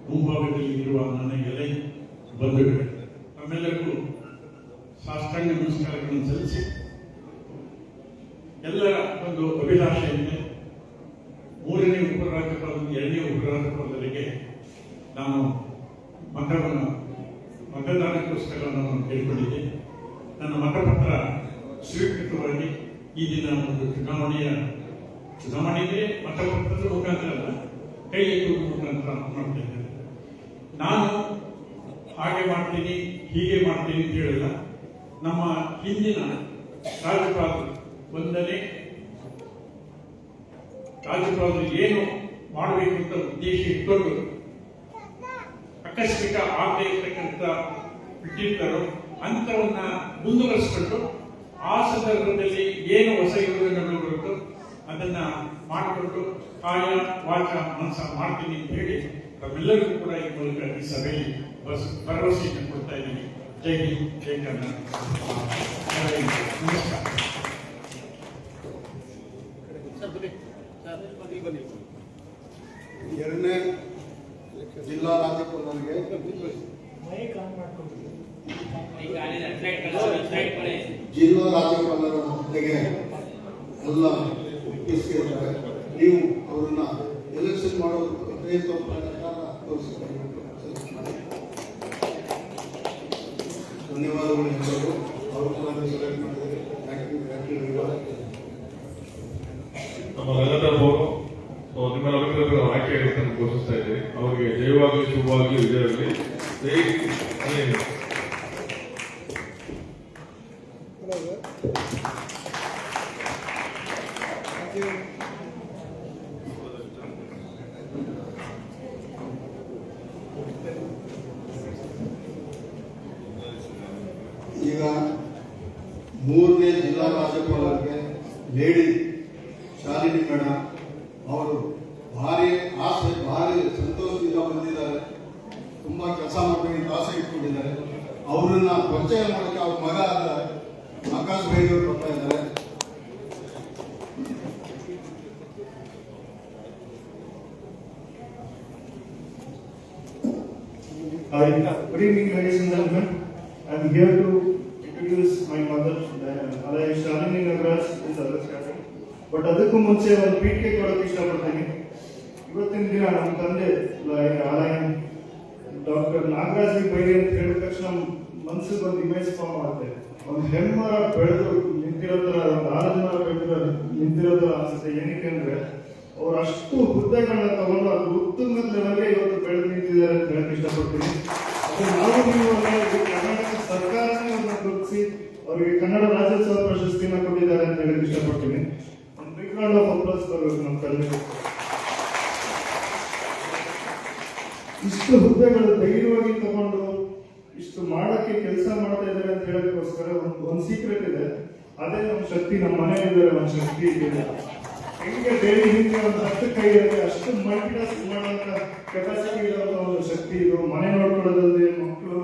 ಮುಂಭಾಗದಲ್ಲಿ ಇರುವ ನನ್ನ ಎಲ್ಲ ಬಂಧುಗಳೇ, ನಮ್ಮೆಲ್ಲರಿಗೂ ಸಾಷ್ಟಾಂಗ ನಮಸ್ಕಾರಗಳನ್ನು ಸಲ್ಲಿಸಿ ಎಲ್ಲರ ಒಂದು ಅಭಿಲಾಷೆಯಂತೆ 3ನೇ ಉಪರಾಜ್ಯಪಾಲ 2ನೇ ಉಪರಾಜ್ಯಪಾಲರಿಗೆ ನಾನು ಮತದಾನಕ್ಕೋಸ್ಕರ ನಾನು ಕೇಳಿಕೊಂಡಿದ್ದೆ. ನನ್ನ ಮತಪತ್ರ ಸ್ವೀಕೃತವಾಗಿ ಈ ದಿನ ಒಂದು ಚುನಾವಣೆ ಅಂದ್ರೆ ಮತಪತ್ರದ ಮುಖಾಂತರ ಅಲ್ಲ, ಕೈ ಎತ್ತುವ ಮುಖಾಂತರ ಮಾಡ್ತಾ ಇದ್ದೇನೆ. ನಾನು ಹಾಗೆ ಮಾಡ್ತೀನಿ ಹೀಗೆ ಮಾಡ್ತೀನಿ ಅಂತ ಹೇಳಿಲ್ಲ. ನಮ್ಮ ಹಿಂದಿನ ರಾಜ್ಯಪಾಲರು 1ನೇ ರಾಜ್ಯಪಾಲರು ಏನು ಮಾಡಬೇಕು ಅಂತ ಉದ್ದೇಶ ಇಟ್ಕೊಂಡು ಆಕಸ್ಮಿಕ ಆಗದೆ ಇರ್ತಕ್ಕಂಥ ಬಿಟ್ಟಿರ್ತಾರೋ ಅಂತವನ್ನ ಮುಂದುವರಿಸಿಕೊಂಡು ಆ ಸಂದರ್ಭದಲ್ಲಿ ಏನು ಹೊಸ ಯೋಜನೆಗಳು ಬರುತ್ತೋ ಅದನ್ನ ಮಾಡಿಕೊಂಡು ಕಾಯ ವಾಚ ಮನಸ ಮಾಡ್ತೀನಿ ಅಂತ ಹೇಳಿ ನಮ್ಮೆಲ್ಲರಿಗೂ ಕೂಡ ಈ ಮೂಲಕ ಈ ಸಭೆಯಲ್ಲಿ ಭರವಸೆಯನ್ನು ಕೊಡ್ತಾ ಇದ್ದೀನಿ. ಜೈ ಹಿಂದ್, ಜೈ ಕನ್ನಡ. ನಮಸ್ಕಾರ. ಎರಡನೇ ಜಿಲ್ಲಾ ರಾಜ್ಯಪಾಲರಿಗೆ ಜಿಲ್ಲಾ ರಾಜ್ಯಪಾಲರ ಹುದ್ದೆಗೆ ಎಲ್ಲ ಒಪ್ಪಿಸಿದ್ದಾರೆ. ನೀವು ಅವರನ್ನ ಎಲೆಕ್ಷನ್ ಮಾಡೋ ಧನ್ಯವಾದಗಳು ಎಲ್ಲರೂ. ಅವರು ಕೂಡ ಸೆಲೆಕ್ಟ್ ಮಾಡಿದ್ದಾರೆ. ನಮ್ಮ ರಂಗಧರ್ಮವರು ನಿಮ್ಮೆಲ್ಲರಿಗೂ ಆಯ್ಕೆ ಘೋಷಿಸ್ತಾ ಇದ್ದೇವೆ. ಅವರಿಗೆ ಜಯವಾಗಲಿ, ಶುಭವಾಗಲಿ, ವಿಜಯವಾಗಲಿ. ಜೈ ಈಗ 3ನೇ ಜಿಲ್ಲಾ ರಾಜ್ಯಪಾಲರಿಗೆ ಲೇಡಿ ಶಾಲಿನಿ ಮೇಡಮ್ ಅವರು ಭಾರಿ ಸಂತೋಷದಿಂದ ಬಂದಿದ್ದಾರೆ. ತುಂಬಾ ಕೆಲಸ ಮಾಡಬೇಕಂತ ಆಸೆ ಇಟ್ಕೊಂಡಿದ್ದಾರೆ. ಅವರನ್ನ ಪರಿಚಯ ಮಾಡಕ್ಕೆ ಅವ್ರ ಮಗ ಆದ ಆಕಾಶ್ ಭೈರವರು ಬರ್ತಾ ಇದ್ದಾರೆ. Good evening, ladies and gentlemen. I am here to introduce my mother, Alliance Shalini Nagaraj is other starting. But ಅದಕ್ಕೂ ಮುಂಚೆ ಒಂದು ಪೀಠಿಕೆ ಕೊಡೋಕೆ ಇಷ್ಟಪಡ್ತೀನಿ. ಇವತ್ತಿನ ದಿನ ನಮ್ಮ ತಂದೆ ಆಲಯನ್ ಡಾಕ್ಟರ್ ನಾಗರಾಜ್ ಬೈರಿ ಅಂತ ಹೇಳಿದ ತಕ್ಷಣ ಮನಸ್ಸಿಗೆ ಒಂದು ಇಮೇಜ್ ಫಾರ್ಮ್ ಆಗುತ್ತೆ. ಒಂದು ಹೆಮ್ಮರ ಬೆಳೆದು ನಿಂತಿರೋ ತರ, ಒಂದು 6 ಜನ ನಿಂತಿರೋ ತರ ಅನ್ಸುತ್ತೆ. ಏನಕ್ಕೆ ಅಂದ್ರೆ ಅವ್ರು ಅಷ್ಟು ಹುದ್ದೆಗಳನ್ನ ತಗೊಂಡು ಅದು ಉತ್ತುಂಗದ ಲೆವೆಲ್ಗೆ ಇವತ್ತು ಬೆಳೆದು ನಿಂತಿದ್ದಾರೆ ಅಂತ ಹೇಳಕ್ ಇಷ್ಟಪಡ್ತೀನಿ. ನಾವು ಕರ್ನಾಟಕ ಸರ್ಕಾರನೇ ಅವ್ರನ್ನ ಗುರುತಿಸಿ ಅವರಿಗೆ ಕನ್ನಡ ರಾಜ್ಯೋತ್ಸವ ಪ್ರಶಸ್ತಿನ ಕೊಟ್ಟಿದ್ದಾರೆ ಅಂತ ಹೇಳಕ್ ಇಷ್ಟಪಡ್ತೀನಿ. ಒಂದು ಬಿಗ್ ರೌಂಡ್ ಆಫ್ ಅಪ್ಲಾಸ್ ಬರಬೇಕು ನಮ್ಮ ಕನ್ನಡ. ಇಷ್ಟು ಹುದ್ದೆಗಳು ಧೈರ್ಯವಾಗಿ ತಗೊಂಡು ಇಷ್ಟು ಮಾಡಕ್ಕೆ ಕೆಲಸ ಮಾಡ್ತಾ ಇದ್ದಾರೆ ಅಂತ ಹೇಳೋದಕ್ಕೋಸ್ಕರ ಒಂದು ಸೀಕ್ರೆಟ್ ಇದೆ. ಅದೇ ನಮ್ಮ ಶಕ್ತಿ. ನಮ್ಮ ಮನೆಯಲ್ಲಿದ್ದಾರೆ ಒಂದು ಶಕ್ತಿ ಇದೆ. ಹೆಂಗೆ ಡೈಲಿ ಹಿಂಗೆ ಒಂದು 10 ಕೈ ಇರುತ್ತೆ ಅಷ್ಟು ಮಲ್ಟಿಟಾಸ್ಕ್ ಮಾಡುವಂತ ಕೆಪಾಸಿಟಿ ಇರುವಂತ ಒಂದು ಶಕ್ತಿ ಇದು. ಮನೆ ನೋಡ್ಕೊಳ್ಳೋದಲ್ಲದೆ ಮಕ್ಕಳು,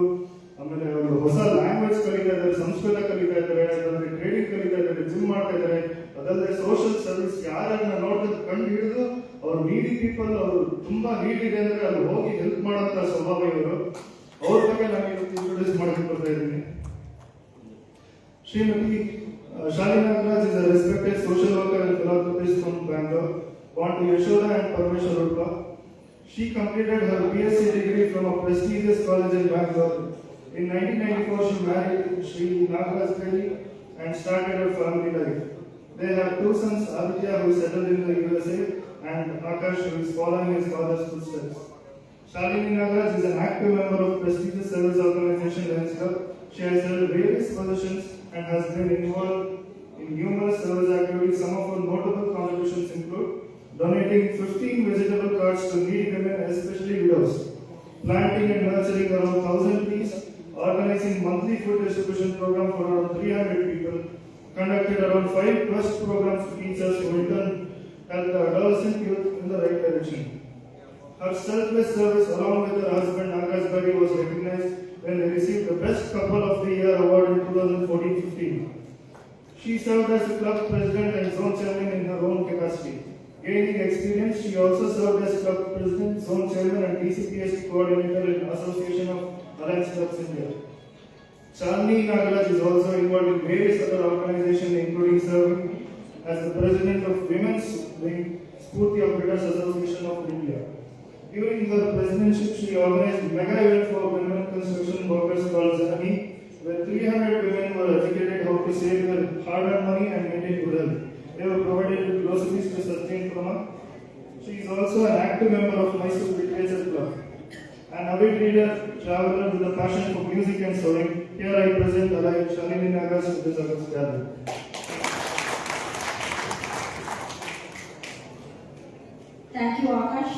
ಆಮೇಲೆ ಅವರು ಹೊಸ ಲ್ಯಾಂಗ್ವೇಜ್ ಕಲಿತಾ ಇದ್ದಾರೆ, ಸಂಸ್ಕೃತ ಕಲಿತಾ ಇದ್ದಾರೆ, ಅದಲ್ಲದೆ ಟ್ರೇಡಿಂಗ್ ಕಲಿತಾ ಇದ್ದಾರೆ, ಜಿಮ್ ಮಾಡ್ತಾ ಇದ್ದಾರೆ, ಅದಲ್ಲದೆ ಸೋಷಿಯಲ್ ಸರ್ವಿಸ್ ಯಾರನ್ನ ನೋಡೋದು ಕಂಡು ಹಿಡಿದು ಅವ್ರು ನೀಡಿ ಪೀಪಲ್, ಅವರು ತುಂಬಾ ನೀಡ್ ಇದೆ ಅಂದ್ರೆ ಅಲ್ಲಿ ಹೋಗಿ ಹೆಲ್ಪ್ ಮಾಡೋಂತ ಸ್ವಭಾವ ಇವರು. ಅವ್ರ ಬಗ್ಗೆ ನಾನು ಇವತ್ತು ಇಂಟ್ರೊಡ್ಯೂಸ್ ಮಾಡಕ್ಕೆ ಬರ್ತಾ ಇದ್ದೀನಿ. Shrimati Shalini Nagaraj is a respected social worker and philanthropist from Bangalore, born to Yashoda and Parmeshwar Rupka. She completed her BSc degree from a prestigious college in Bangalore. In 1994, she married Sri Nagaraj Kelly and started her family life. They have 2 sons, Aditya, who is settled in the USA, and Akash, who is following his father's footsteps. Shalini Nagaraj is an active member of prestigious service organization Lions Club. She has held various positions and has been involved in numerous service activities. Some of her notable contributions include donating 15 vegetable carts to needy women, especially widows, planting and nurturing around 1,000 trees, organizing monthly food distribution program for around 300 people, conducted around 5 quest programs to teachers who in turn helped the adolescent youth in the right direction. Her selfless service along with her husband Akash Bari was recognized when they received the Best Couple of the Year award in 2014-15. She served as a club president and zone chairman in her own capacity. Gaining experience, she also served as club president, zone chairman and DCPST coordinator in Association of Alliance Clubs India. Shalini Nagaraj is also involved in various other organizations, including serving as the president of Women's Wing Spurti of British Association of India. During her presidency, she organized mega event for women construction workers called Zanani, where 300 women were educated how to save their hard-earned money and maintain good health. They were provided with groceries to sustain Prama. She is also an active member of Mysore Literature Club. An avid reader, traveler with a passion for music and sewing, here I present Alai Shalini Nagaraj to this August gathering. Thank you, Akash.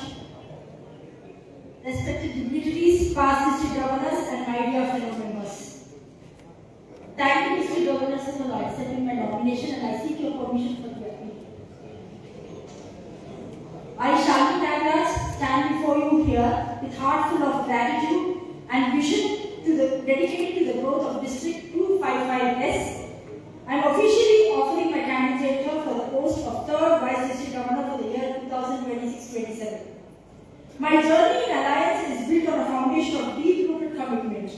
Respected dignitaries, past district governors, and my dear fellow members. Thank you, district governors, for accepting my nomination, and I seek your permission for the appeal. I, Shalini Nagaraj, stand before you here with heart full of gratitude and vision dedicated to the growth of District 255S. I am officially offering my candidature for the post of 3rd Vice District Governor for the year 2026-27. My journey in Alliance is built on a foundation of deep-rooted commitment.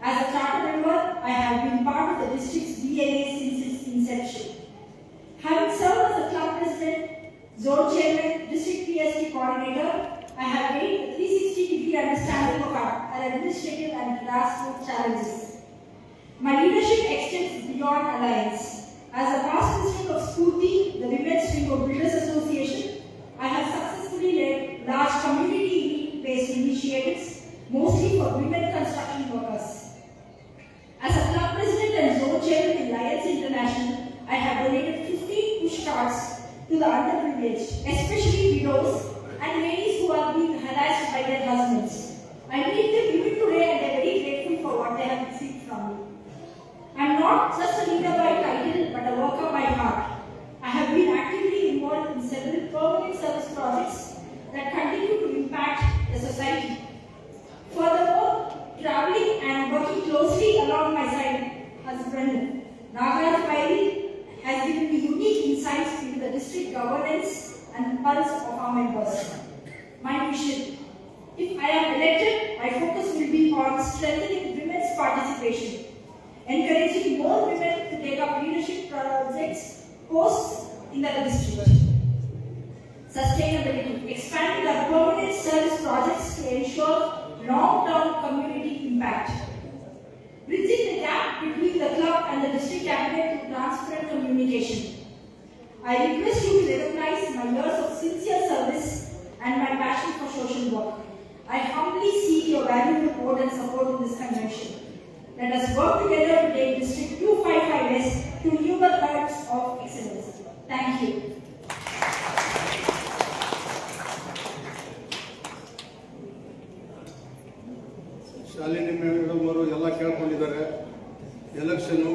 As a charter member, I have been part of the district's DNA since its inception. Having served as a club president, zone chairman, district PST coordinator, I have gained a 360-degree understanding of our administrative and grassroots challenges. My leadership extends beyond Alliance. As a past president of Spurti, the Women's Wing of Builders Association, I have successfully led large community-based initiatives, mostly for women construction workers. As a club president and zone chairman in Lions International, I have donated 15 push carts to the underprivileged, especially widows and ladies who are being harassed by their husbands. I meet them even today and I am very grateful for what they have received from me. I am not just a leader by title, but a worker by heart. I have been actively involved in several permanent service projects that continue to impact the society. Furthermore, traveling and working closely along my side husband Nagaraj Bari has given me unique insights into the district governance and pulse of our members. My vision: if I am elected, my focus will be on strengthening women's participation, encouraging more women to take up leadership posts in the district. Sustainability: expanding our permanent service projects to ensure long-term community impact. Bridging the gap between the club and the district cabinet through transparent communication. I request you to recognize my years of sincere service and my passion for social work. I humbly seek your valuable vote and support in this convention. Let us work together to take District 255S to newer heights of excellence. Thank you. Shalini madam ಅವರು ಎಲ್ಲ ಕೇಳ್ಕೊಂಡಿದ್ದಾರೆ. Election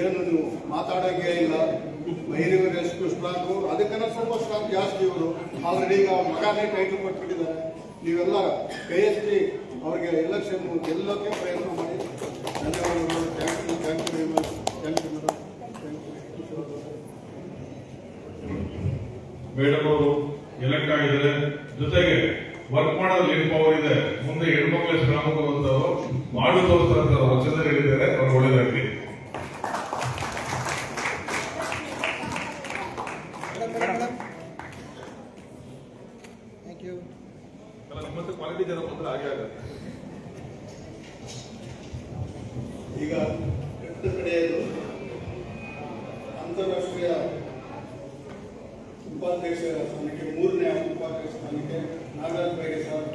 ಏನು ನೀವು ಮಾತಾಡೋಂಗೆ ಇಲ್ಲ. ಮಹಿಳೆಯರು ಎಷ್ಟು strong, ಅದಕ್ಕನ್ನ ಸ್ವಲ್ಪ strong ಜಾಸ್ತಿ ಇವರು. ಆಲ್ರೆಡಿ ಈಗ ಮಗನೇ ಟೈಟಲ್ ಕೊಟ್ಬಿಟ್ಟಿದ್ದಾರೆ. ನೀವೆಲ್ಲ ಕೈ ಎತ್ತಿ ಅವ್ರಿಗೆ ಎಲೆಕ್ಷನ್ ಗೆಲ್ಲೋಕ್ಕೆ ಪ್ರಯತ್ನ ಮಾಡಿ. ಧನ್ಯವಾದಗಳು. Thank you very much. Thank you madam. Madam ಅವರು ಎಲೆಕ್ಟ್ ಆಗಿದ್ದಾರೆ. ಜೊತೆಗೆ ವರ್ಕ್ ಮಾಡೋದು ಏನ್ ಪವರ್ ಇದೆ, ಮುಂದೆ ಹೆಣ್ಮಕ್ಳು ಶ್ರಮಕ್ಕೆ ಬಂದವರು ಮಾಡಿ ತೋರಿಸ್ತಾರೆ ವಚನದಲ್ಲಿ ಹೇಳಿದ್ದಾರೆ. ಅವ್ರು ಒಳ್ಳೇದಾಗ್ಲಿ. ಮತ್ತೆ ಕ್ವಾಲಿಟಿ ಜನ ಬಂದ್ರೆ ಹಾಗೆ ಆಗುತ್ತೆ. ಈಗ ಎಷ್ಟು ಕಡೆಯದು ಅಂತಾರಾಷ್ಟ್ರೀಯ ಉಪಾಧ್ಯಕ್ಷ ಸ್ಥಾನಕ್ಕೆ 3ನೇ ಉಪಾಧ್ಯಕ್ಷ ಸ್ಥಾನಕ್ಕೆ ನಾಗರಾಜ್ ಬೈಗೆ ಸರ್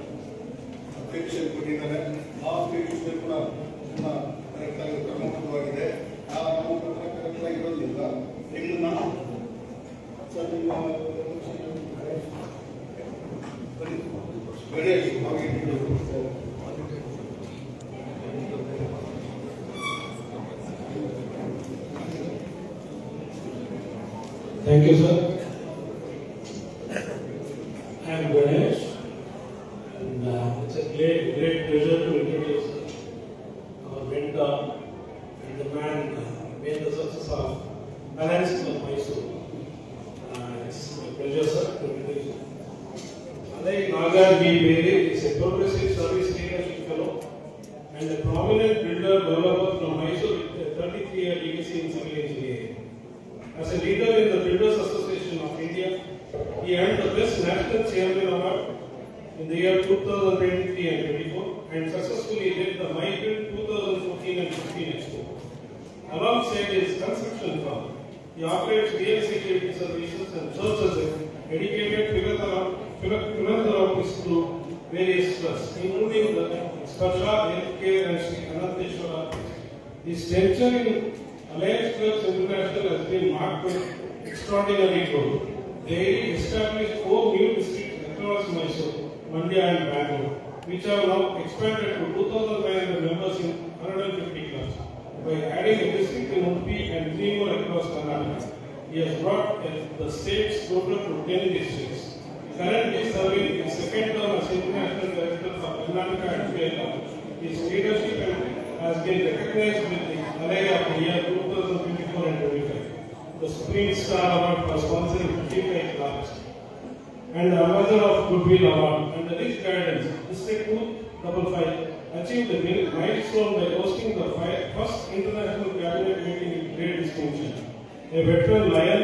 ಅಧ್ಯಕ್ಷರು ಕೊಟ್ಟಿದ್ದಾರೆ. ಆ ಅಧ್ಯಕ್ಷತೆ ಕೂಡ ತುಂಬ ಕರೆಕ್ಟಾಗಿ ಕ್ರಮಬದ್ಧವಾಗಿದೆ. ಆ ನಾಮಪತ್ರ ಕರೆಕ್ಟಾಗಿ ಇರೋದ್ರಿಂದ ನಿಮ್ಮನ್ನ ಸರ್ ನಿಮ್ಮ Ganesh Thank you, sir. I am Ganesh, and it's a great pleasure to introduce our mentor and the man made the success of Alliance Club Mysore. It's my pleasure, sir, to introduce you. Alai Nagar B. Bere is a progressive service leadership fellow and a prominent builder developer from Mysore with a 33-year legacy in civil engineering. As a leader in the Builders Association of India, he earned the Best National Chairman Award in the year 2023 and 24 and successfully led the Migrant 2014 and 15 Expo. Alongside his construction firm, he operates real estate services and serves as a dedicated philanthropist to various trusts, including the Sparsha Healthcare and Sri Ananteshwara. His tenure in Alliance Clubs International has been marked with extraordinary growth. They established 4 new districts across Mysore, Mandya and Bangalore, which have now expanded to 2,500 members in 150 clubs. By adding a district in Udupi and 3 more across Karnataka, he has brought the state's total to 10 districts. Currently serving his second term as International Director for Karnataka and Kerala, his leadership has been recognized with the Alai of the year 2024 and 25, the Supreme Star Award for sponsoring 55 clubs, and the Ambassador of Goodwill Award. Under his guidance, District 255 achieved the milestone by hosting the first international cabinet meeting with great distinction. A veteran lion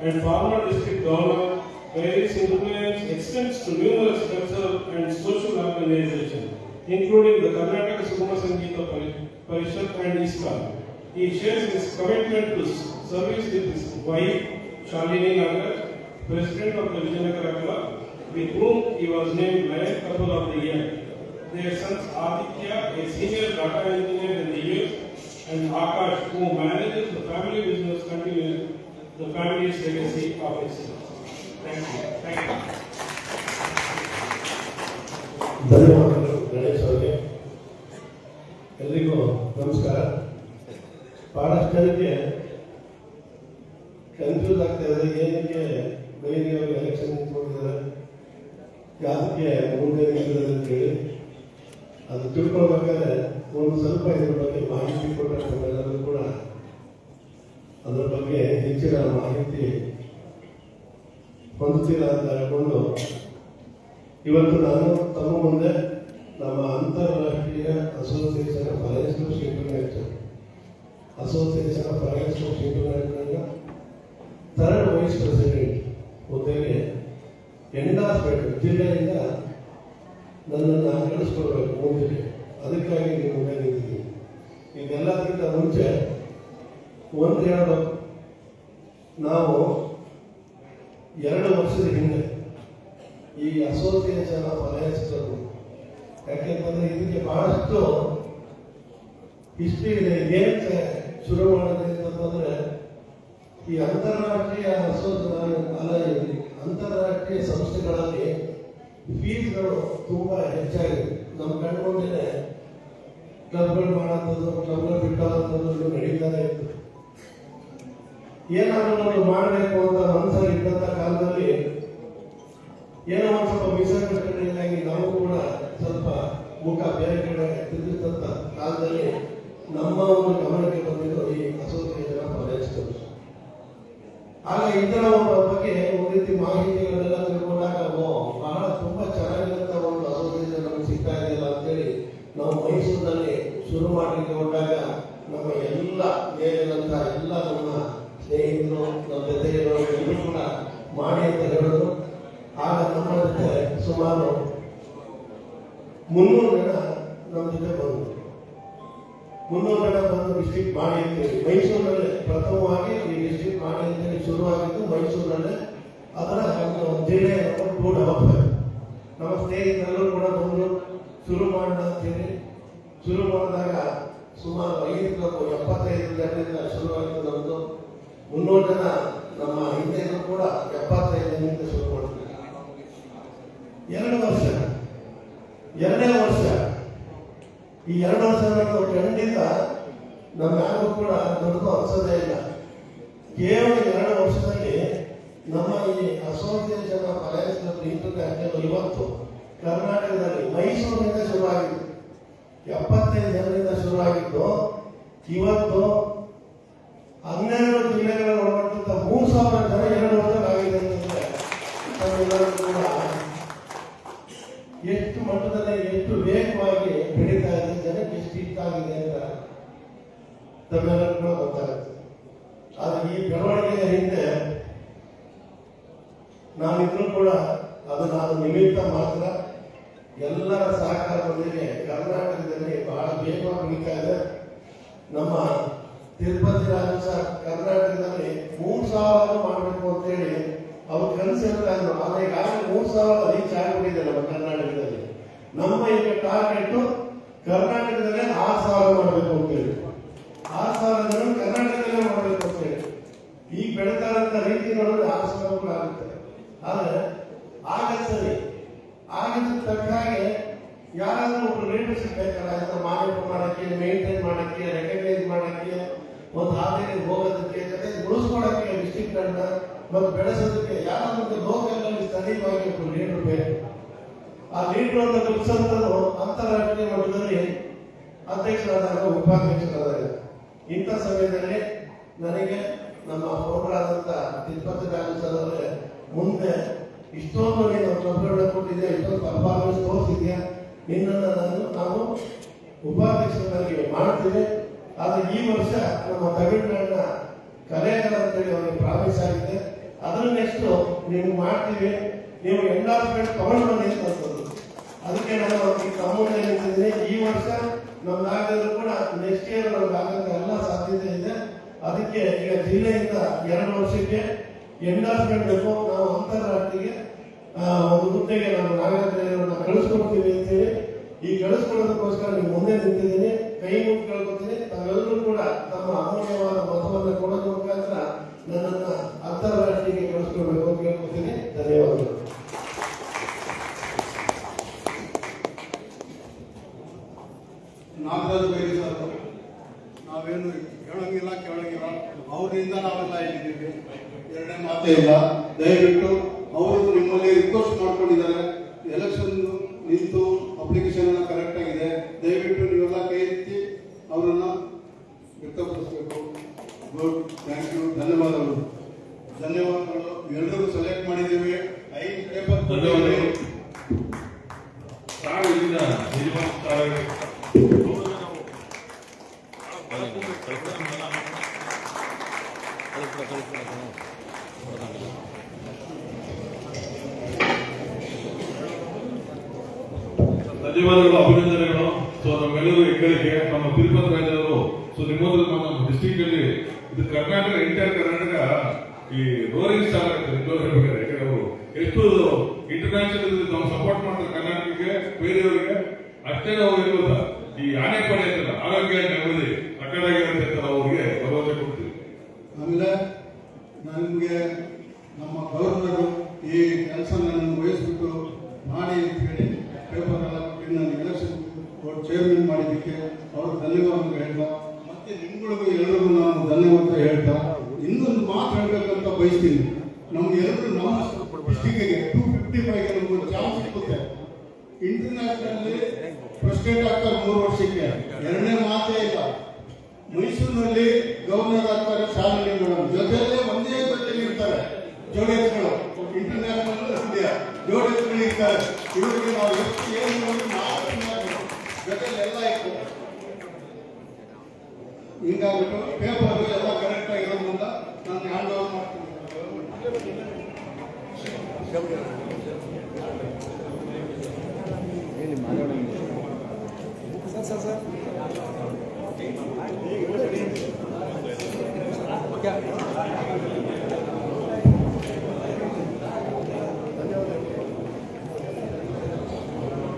and former district governor, Gairi's influence extends to numerous cultural and social organizations, including the Karnataka Sugama Sangeeta Parishad and ISKCON. He shares his commitment to service with his wife, Shalini Nagar, President of the Vijayanagara Club, with whom he was named Lion Couple of the Year. Their sons Aditya, a senior data engineer in the US, and Akash, who manages the family business, continues the family's legacy of excellence. Thank you. Thank you. ಧನ್ಯವಾದಗಳು ಗಣೇಶ್ ಅವರಿಗೆ. ಎಲ್ರಿಗೂ ನಮಸ್ಕಾರ. ಬಹಳಷ್ಟು ಜನಕ್ಕೆ confuse ಆಗ್ತಾ ಇದೆ, ಏನಕ್ಕೆ ಬೈರಿ ಅವರು ಎಲೆಕ್ಷನ್ ನಿಂತ್ಕೊಂಡಿದ್ದಾರೆ, ಯಾವುದಕ್ಕೆ ಮುಂದೆ ನಿಂತಿದ್ದಾರೆ ಅಂತೇಳಿ. ಅದು ತಿಳ್ಕೊಳ್ಬೇಕಾದ್ರೆ ಒಂದು ಸ್ವಲ್ಪ ಇದ್ರ ಬಗ್ಗೆ ಮಾಹಿತಿ ಕೊಟ್ಟರೆ ನಮ್ಮೆಲ್ಲರೂ ಕೂಡ ಅದರ ಬಗ್ಗೆ ಹೆಚ್ಚಿನ ಮಾಹಿತಿ ಹೊಂದುತ್ತೀರಾ ಅಂತ ಹೇಳ್ಕೊಂಡು ಇವತ್ತು ನಾನು ತಮ್ಮ ಮುಂದೆ ನಮ್ಮ ಅಂತಾರಾಷ್ಟ್ರೀಯ association of Lions clubs international third vice president ಹುದ್ದೆಗೆ ಎಂಡಾಸ್ಮೆಂಟ್ ಜಿಲ್ಲೆಯಿಂದ ನನ್ನನ್ನು ಕಳಿಸ್ಕೊಡ್ಬೇಕು ಮುಂದೆ. ಅದಕ್ಕಾಗಿ ನೀವು ಮುಂದೆ ನಿಂತಿದ್ದೀನಿ. ಇದೆಲ್ಲದಕ್ಕಿಂತ ಮುಂಚೆ ಒಂದು ಹೇಳೋದು, ನಾವು 2 ವರ್ಷದ ಹಿಂದೆ ಈ ಅಸೋಸಿಯೇಷನ್ ಆಫ್ ಅಲೈನ್ಸ್ ಕ್ಲಬ್, ಯಾಕೆಂತಂದ್ರೆ ಇದಕ್ಕೆ ಬಹಳಷ್ಟು ಹಿಸ್ಟ್ರಿ ಇದೆ. ಏನಕ್ಕೆ ಶುರು ಮಾಡಿದೆ ಅಂತಂದ್ರೆ, ಈ ಅಂತಾರಾಷ್ಟ್ರೀಯ ಅಂತಾರಾಷ್ಟ್ರೀಯ ಸಂಸ್ಥೆಗಳಲ್ಲಿ ಫೀಸ್ಗಳು ತುಂಬಾ ಹೆಚ್ಚಾಗಿದೆ. ನಮ್ಮ ಕಣ್ಮುಂದೆ ಕ್ಲಬ್ಗಳು ಮಾಡೋದು, ಕ್ಲಬ್ಗಳು ಬಿಟ್ಟೋದಂಥದ್ದು ನಡೀತಾನೆ ಇತ್ತು. ಏನಾದರೂ ನಾವು ಮಾಡಬೇಕು ಅಂತ ಮನಸ್ಸಲ್ಲಿ ಇದ್ದಂಥ ಕಾಲದಲ್ಲಿ ಏನೋ ಒಂದು ಸ್ವಲ್ಪ ಮಿಸ್ಅಂಡರ್ಸ್ಟ್ಯಾಂಡಿಂಗ್ ನಾವು ಕೂಡ ಸ್ವಲ್ಪ ಮುಖ ಬೇರೆ ಕಡೆ ತಿರುಗಿದಂಥ ಕಾಲದಲ್ಲಿ ನಮ್ಮ ಒಂದು ಗಮನಕ್ಕೆ ಬಂದಿದ್ದು ಈ ಅಸೋಸಿಯೇಷನ್ ಆಫ್ ಫಾರೆಸ್ಟರ್ಸ್. ಆಗ ಇದರ ಬಗ್ಗೆ ಒಂದು ರೀತಿ ಮಾಹಿತಿಗಳೆಲ್ಲ ತಿಳ್ಕೊಂಡಾಗ ಬಹಳ ತುಂಬಾ ಚೆನ್ನಾಗಿರುವಂತ ಒಂದು ಅಸೋಸಿಯೇಷನ್ ನಮ್ಗೆ ಸಿಗ್ತಾ ಇದೆಯಲ್ಲ ಅಂತೇಳಿ ನಾವು ಮೈಸೂರಿನಲ್ಲಿ ಶುರು ಮಾಡಲಿಕ್ಕೆ ಹೊರಟಾಗ ನಮ್ಮ ಎಲ್ಲ ಮೇಲಿನಂತ ಎಲ್ಲ ನಮ್ಮ ಸ್ನೇಹಿತರು, ನಮ್ಮ ಜೊತೆಗಿರೋ ಎಲ್ಲರೂ ಕೂಡ ಮಾಡಿ ಅಂತ ಹೇಳಿದ್ರು. ಆಗ ನಮ್ಮ ಜೊತೆ ಸುಮಾರು 300 ಜನ ನಮ್ಮ ಜೊತೆ ಬಂದರು. 300 ಜನ ಬಂದು ಡಿಸ್ಟ್ರಿಕ್ಟ್ ಮಾಡಿ ಅಂತೇಳಿ ಮೈಸೂರಿನಲ್ಲೇ ಪ್ರಥಮವಾಗಿ ಈ ಡಿಸ್ಟ್ರಿಕ್ಟ್ ಮಾಡಿ ಅಂತೇಳಿ ಶುರುವಾಗಿದ್ದು ಮೈಸೂರಿನಲ್ಲೇ. ಅದರ ಒಂದು ಜಿಲ್ಲೆಯ 2 ಡೆವಲಪ್ಮೆಂಟ್ ನಮ್ಮ ಸ್ನೇಹಿತರೆಲ್ಲರೂ ಕೂಡ ಬಂದು ಶುರು ಮಾಡೋಣ ಅಂತೇಳಿ ಶುರು ಮಾಡಿದಾಗ ಸುಮಾರು 75 ಜನರಿಂದ ಶುರುವಾಗಿದ್ದು ನಮ್ಮದು. 300 ಜನ ನಮ್ಮ ಹಿಂದೆಯೂ ಕೂಡ 75 ಜನರಿಂದ ಶುರು ಮಾಡಿದ್ರು. 2 ವರ್ಷ, 2ನೇ ವರ್ಷ, ಈ 2 ವರ್ಷ ಖಂಡಿತ ನಮ್ಮ ಯಾರು ಕೂಡ ದೊಡ್ಡದು ಅನ್ಸೋದೇ ಇಲ್ಲ. ಕೇವಲ 2 ವರ್ಷದಲ್ಲಿ ನಮ್ಮ ಈ ಅಸೋಸಿಯೇಷನ್ ಆಫ್ ಫಾರೆಸ್ಟರ್ಸ್ ಇಂಟರ್ನ್ಯಾಷನಲ್ ಇವತ್ತು ಕರ್ನಾಟಕದಲ್ಲಿ ಮೈಸೂರಿನಿಂದ ಶುರುವಾಗಿದ್ದು 75 ಜನರಿಂದ ಶುರುವಾಗಿದ್ದು ಇವತ್ತು 12 ಜಿಲ್ಲೆಗಳ ಒಳಗೊಂಡಂತ 3000 ಜನ 2 ವರ್ಷಗಳಾಗಿದೆ ಅಂತಂದ್ರೆ ತಾವೆಲ್ಲರೂ ಕೂಡ ಎಷ್ಟು ಮಟ್ಟದಲ್ಲಿ ಎಷ್ಟು ವೇಗವಾಗಿ ಬೆಳೀತಾ ಇದೆ, ಜನಕ್ಕೆ ಎಷ್ಟು ಇಷ್ಟ ಆಗಿದೆ ಅಂತ ತಮ್ಮೆಲ್ಲರೂ ಕೂಡ ಗೊತ್ತಾಗುತ್ತೆ. ಆದ್ರೆ ಈ ಬೆಳವಣಿಗೆಯ ಹಿಂದೆ ನಾನಿದ್ರು ಕೂಡ ಅದು ನಾನು ನಿಮಿತ್ತ ಮಾತ್ರ. ಎಲ್ಲರ ಸಹಕಾರದೊಂದಿಗೆ ಕರ್ನಾಟಕದಲ್ಲಿ ಬಹಳ ವೇಗವಾಗಿ ಬೆಳೀತಾ ಇದೆ. ನಮ್ಮ ತಿರುಪತಿ ರಾಜು ಸಹ ಕರ್ನಾಟಕದಲ್ಲಿ 3000 ಮಾಡಬೇಕು ಅಂತೇಳಿ ಅವ್ರು ಕನಸಿರ್ತಾ ಇದ್ರು. ಆದ್ರೆ ಈಗಾಗಲೇ 3000 ರೀಚ್ ಆಗಿಬಿಟ್ಟಿದೆ ನಮ್ಮ ಕರ್ನಾಟಕದಲ್ಲಿ. ನಮ್ಮ ಈಗ ಟಾರ್ಗೆಟ್ ಕರ್ನಾಟಕದಲ್ಲೇ 6000 ಮಾಡಬೇಕು ಅಂತೇಳಿ, 6000 ಜನ ಕರ್ನಾಟಕದಲ್ಲೇ ಮಾಡಬೇಕು ಅಂತೇಳಿ. ಈಗ ಬೆಳೀತಾ ಇರೋಂಥ ರೀತಿ ನೋಡಿದ್ರೆ 6000 ಕೂಡ ಆಗುತ್ತೆ. ಆದ್ರೆ ಆಗತ್ತೆ ಸರಿ, ಆಗಕ್ಕೆ ತಕ್ಕ ಹಾಗೆ ಯಾರಾದ್ರೂ ಒಬ್ರು ಲೀಡರ್ಶಿಪ್ ಬೇಕಲ್ಲ, ಅಂತ ಮಾನಿಟರ್ ಮಾಡಕ್ಕೆ, ಮೇಂಟೈನ್ ಮಾಡಕ್ಕೆ, ರೆಕಗ್ನೈಸ್ ಮಾಡಕ್ಕೆ, ಒಂದು ಹಾದಿಗೆ ಹೋಗೋದಕ್ಕೆ, ಜೊತೆ ಉಳಿಸ್ಕೊಳಕ್ಕೆ ಡಿಸ್ಟ್ರಿಕ್ಟ್ ಅನ್ನ ಮತ್ತು ಬೆಳೆಸೋದಕ್ಕೆ ಯಾರಾದ್ರೂ ಲೋಕಲ್ ಅಲ್ಲಿ ಸ್ಥಳೀಯವಾಗಿ ಒಬ್ಬರು ಲೀಡರ್ ಬೇಕು. ಆ ಲೀಡರ್ ಅಂತ ಗುರುತಿಸಂತರು ಅಂತಾರಾಷ್ಟ್ರೀಯ ಮಟ್ಟದಲ್ಲಿ ಅಧ್ಯಕ್ಷರಾದಾಗ, ಉಪಾಧ್ಯಕ್ಷರಾದಾಗ. ಇಂಥ ಸಮಯದಲ್ಲಿ ನನಗೆ ನಮ್ಮ ಫೌಂಡರ್ ಆದಂತ ತಿರುಪತಿ ರಾಜು ಸರ್ ಅವರೇ ಮುಂದೆ ಇಷ್ಟೊಂದು ನೀನು ಕ್ಲಬ್ಗಳನ್ನ ಕೊಟ್ಟಿದ್ಯಾ, ಇಷ್ಟೊಂದು ಪರ್ಫಾರ್ಮೆನ್ಸ್ ತೋರಿಸಿದ್ಯಾ, ನಿನ್ನನ್ನು ನಾವು ಉಪಾಧ್ಯಕ್ಷರಾಗಿ ಮಾಡ್ತೀವಿ. ಆದ್ರೆ ಈ ವರ್ಷ ನಮ್ಮ ತಮಿಳುನಾಡಿನ ಕಲೆಗಾರ ಅಂತೇಳಿ ಅವರಿಗೆ ಪ್ರಾಮಿಸ್ ಆಗಿದೆ. ಅದನ್ನ ನೆಕ್ಸ್ಟ್ ನೀವು ಮಾಡ್ತೀವಿ, ನೀವು ಎಂಡಾರ್ಸ್ಮೆಂಟ್ ತಗೊಂಡು ಬನ್ನಿ ಅಂತಂದ್ರು. ಅದಕ್ಕೆ ನಾನು ತಮ್ಮನೇ ನಿಂತಿದ್ದೀನಿ. ಈ ವರ್ಷ ನಮ್ದಾಗದ್ರು ಕೂಡ ನೆಕ್ಸ್ಟ್ ಇಯರ್ ನಮ್ಗೆ ಆಗಂತ ಎಲ್ಲ ಸಾಧ್ಯತೆ ಇದೆ. ಅದಕ್ಕೆ ಈಗ ಜಿಲ್ಲೆಯಿಂದ 2 ವರ್ಷಕ್ಕೆ ಎಂಡಾರ್ಸ್ಮೆಂಟ್ ಬೇಕು. ನಾವು ಅಂತಾರಾಷ್ಟ್ರೀಯ ಒಂದು ಹುದ್ದೆಗೆ ನಾವು ನಾಗರಿಕರನ್ನ ಕಳಿಸ್ಕೊಡ್ತೀವಿ ಅಂತೇಳಿ ಈ ಕಳಿಸ್ಕೊಡೋದಕ್ಕೋಸ್ಕರ ನೀವು ಮುಂದೆ ನಿಂತಿದ್ದೀನಿ. ಕೈ ಮುಗಿ ಕೇಳ್ಕೊತೀನಿ, ತಾವೆಲ್ಲರೂ ಕೂಡ ತಮ್ಮ ಅಮೂಲ್ಯವಾದ ಮತವನ್ನು ಕೊಡೋದ್ರ ಮುಖಾಂತರ ನನ್ನನ್ನ ಅಂತಾರಾಷ್ಟ್ರೀಯಕ್ಕೆ ಕಳಿಸ್ಕೊಡ್ಬೇಕು ಅಂತ ಕೇಳ್ಕೊತೀನಿ. ಧನ್ಯವಾದಗಳು. ನಾಗರಾಜ್ ಬೈರಿ ಸರ್, ನಾವೇನು ಹೇಳಂಗಿಲ್ಲ ಕೇಳಂಗಿಲ್ಲ, ಅವರಿಂದ ನಾವೆಲ್ಲ ಇಲ್ಲಿದ್ದೀವಿ. 2ನೇ ಮಾತೇ ಇಲ್ಲ. ದಯವಿಟ್ಟು ಅವರು ನಿಮ್ಮಲ್ಲಿ ರಿಕ್ವೆಸ್ಟ್ ಮಾಡ್ಕೊಂಡಿದ್ದಾರೆ, ಎಲೆಕ್ಷನ್ ನಿಂತು ಅಪ್ಲಿಕೇಶನ್ ಎಲ್ಲ ಕರೆಕ್ಟ್ ಆಗಿದೆ, ದಯವಿಟ್ಟು ನೀವೆಲ್ಲ ಕೈ ಎತ್ತಿ ಅವರನ್ನ ವ್ಯಕ್ತಪಡಿಸಬೇಕು. ಗುಡ್, ಥ್ಯಾಂಕ್ ಯು, ಧನ್ಯವಾದಗಳು. ಎಲ್ಲರಿಗೂ ಸೆಲೆಕ್ಟ್ ಮಾಡಿದ್ದೀವಿ. 5 ಪೇಪರ್ ಧನ್ಯವಾದಗಳು. ಧನ್ಯವಾದಗಳು, ಅಭಿನಂದನೆಗಳು. ಸೊ ನಮ್ಮೆಲ್ಲರೂ ಹೆಗ್ಗಳಿಕೆ ನಮ್ಮ ತಿರುಪತಿ ರಾಜರು. ಸೊ ನಿಮ್ಮೊಂದು ನಮ್ಮ ಡಿಸ್ಟ್ರಿಕ್ಟ್ ಅಲ್ಲಿ ಇದು ಕರ್ನಾಟಕ, ಎಂಟೈರ್ ಕರ್ನಾಟಕ ಈ ರೋರಿಂಗ್ ಸ್ಟಾರ್ ಹೇಳ್ಬೇಕಾದ್ರೆ, ಯಾಕಂದ್ರೆ ಅವರು ಎಷ್ಟು ಇಂಟರ್ನ್ಯಾಷನಲ್ ನಾವು ಸಪೋರ್ಟ್ ಮಾಡ್ತಾರೆ ಕರ್ನಾಟಕಕ್ಕೆ, ಬೇರೆಯವರಿಗೆ. ಅಷ್ಟೇ ನಾವು ಇರುವುದ ಈ ಆನೆ ಪಡೆ ಅಂತಲ್ಲ, ಆರೋಗ್ಯ ನೆಮ್ಮದಿ ಅಕ್ಕಡಾಗಿರುತ್ತೆ ಅವ್ರಿಗೆ ಭರವಸೆ ಕೊಡ್ತೀವಿ. ಆಮೇಲೆ ನನಗೆ ನಮ್ಮ ಗವರ್ನರು ಈ ಕೆಲಸ ನನ್ನ ವಹಿಸ್ಬಿಟ್ಟು ಮಾಡಿ ಅಂತ ಹೇಳಿ ಪೇಪರ್ ಎಲ್ಲ ಕೊಟ್ಟು ನಾನು ಎಲೆಕ್ಷನ್ ಚೇರ್ಮನ್ ಮಾಡಿದ್ದಕ್ಕೆ ಅವರು ಧನ್ಯವಾದ ಹೇಳ್ತಾ, ಮತ್ತೆ ನಿಮ್ಗಳಿಗೂ ಎಲ್ಲರಿಗೂ ನಾನು ಧನ್ಯವಾದ ಹೇಳ್ತಾ ಇನ್ನೊಂದು ಮಾತು ಹೇಳ್ಬೇಕಂತ ಬಯಸ್ತೀನಿ. ನಮ್ಗೆ ಎಲ್ಲರೂ ನಮ್ಮ ಡಿಸ್ಟಿಕ್ಗೆ 255 ನಮ್ಗೊಂದು ಚಾನ್ಸ್ ಸಿಗುತ್ತೆ. ಇಂಟರ್ನ್ಯಾಷನಲ್ ಪ್ರೆಸಿಡೆಂಟ್ ಆಗ್ತಾರೆ 3 ವರ್ಷಕ್ಕೆ, ಎರಡನೇ ಮಾತೇ ಇಲ್ಲ. ಮೈಸೂರಿನಲ್ಲಿ ಗವರ್ನರ್ ಆಗ್ತಾರೆ ಶಾಲಿನಿ ಮೇಡಮ್, ಜೊತೆಯಲ್ಲೇ ಒಂದೇ ಜೊತೆಯಲ್ಲಿ ಇರ್ತಾರೆ ಜೋಡೆತ್ಗಳು. ಇಂಟರ್ನ್ಯಾಷನಲ್ ಇಂಡಿಯಾ ಜೋಡೆತ್ಗಳು ಇರ್ತಾರೆ. ಇವರಿಗೆ ನಾವು ಎಷ್ಟು ಏನು ಜೊತೆಯಲ್ಲಿ ಎಲ್ಲ ಇತ್ತು. ಹಿಂಗಾಗ್ಬಿಟ್ಟು ಪೇಪರ್ ಎಲ್ಲ ಕರೆಕ್ಟ್ ಆಗಿರೋದ್ರಿಂದ ನಾನು ಹ್ಯಾಂಡ್ ಓವರ್ ಮಾಡ್ತೀನಿ.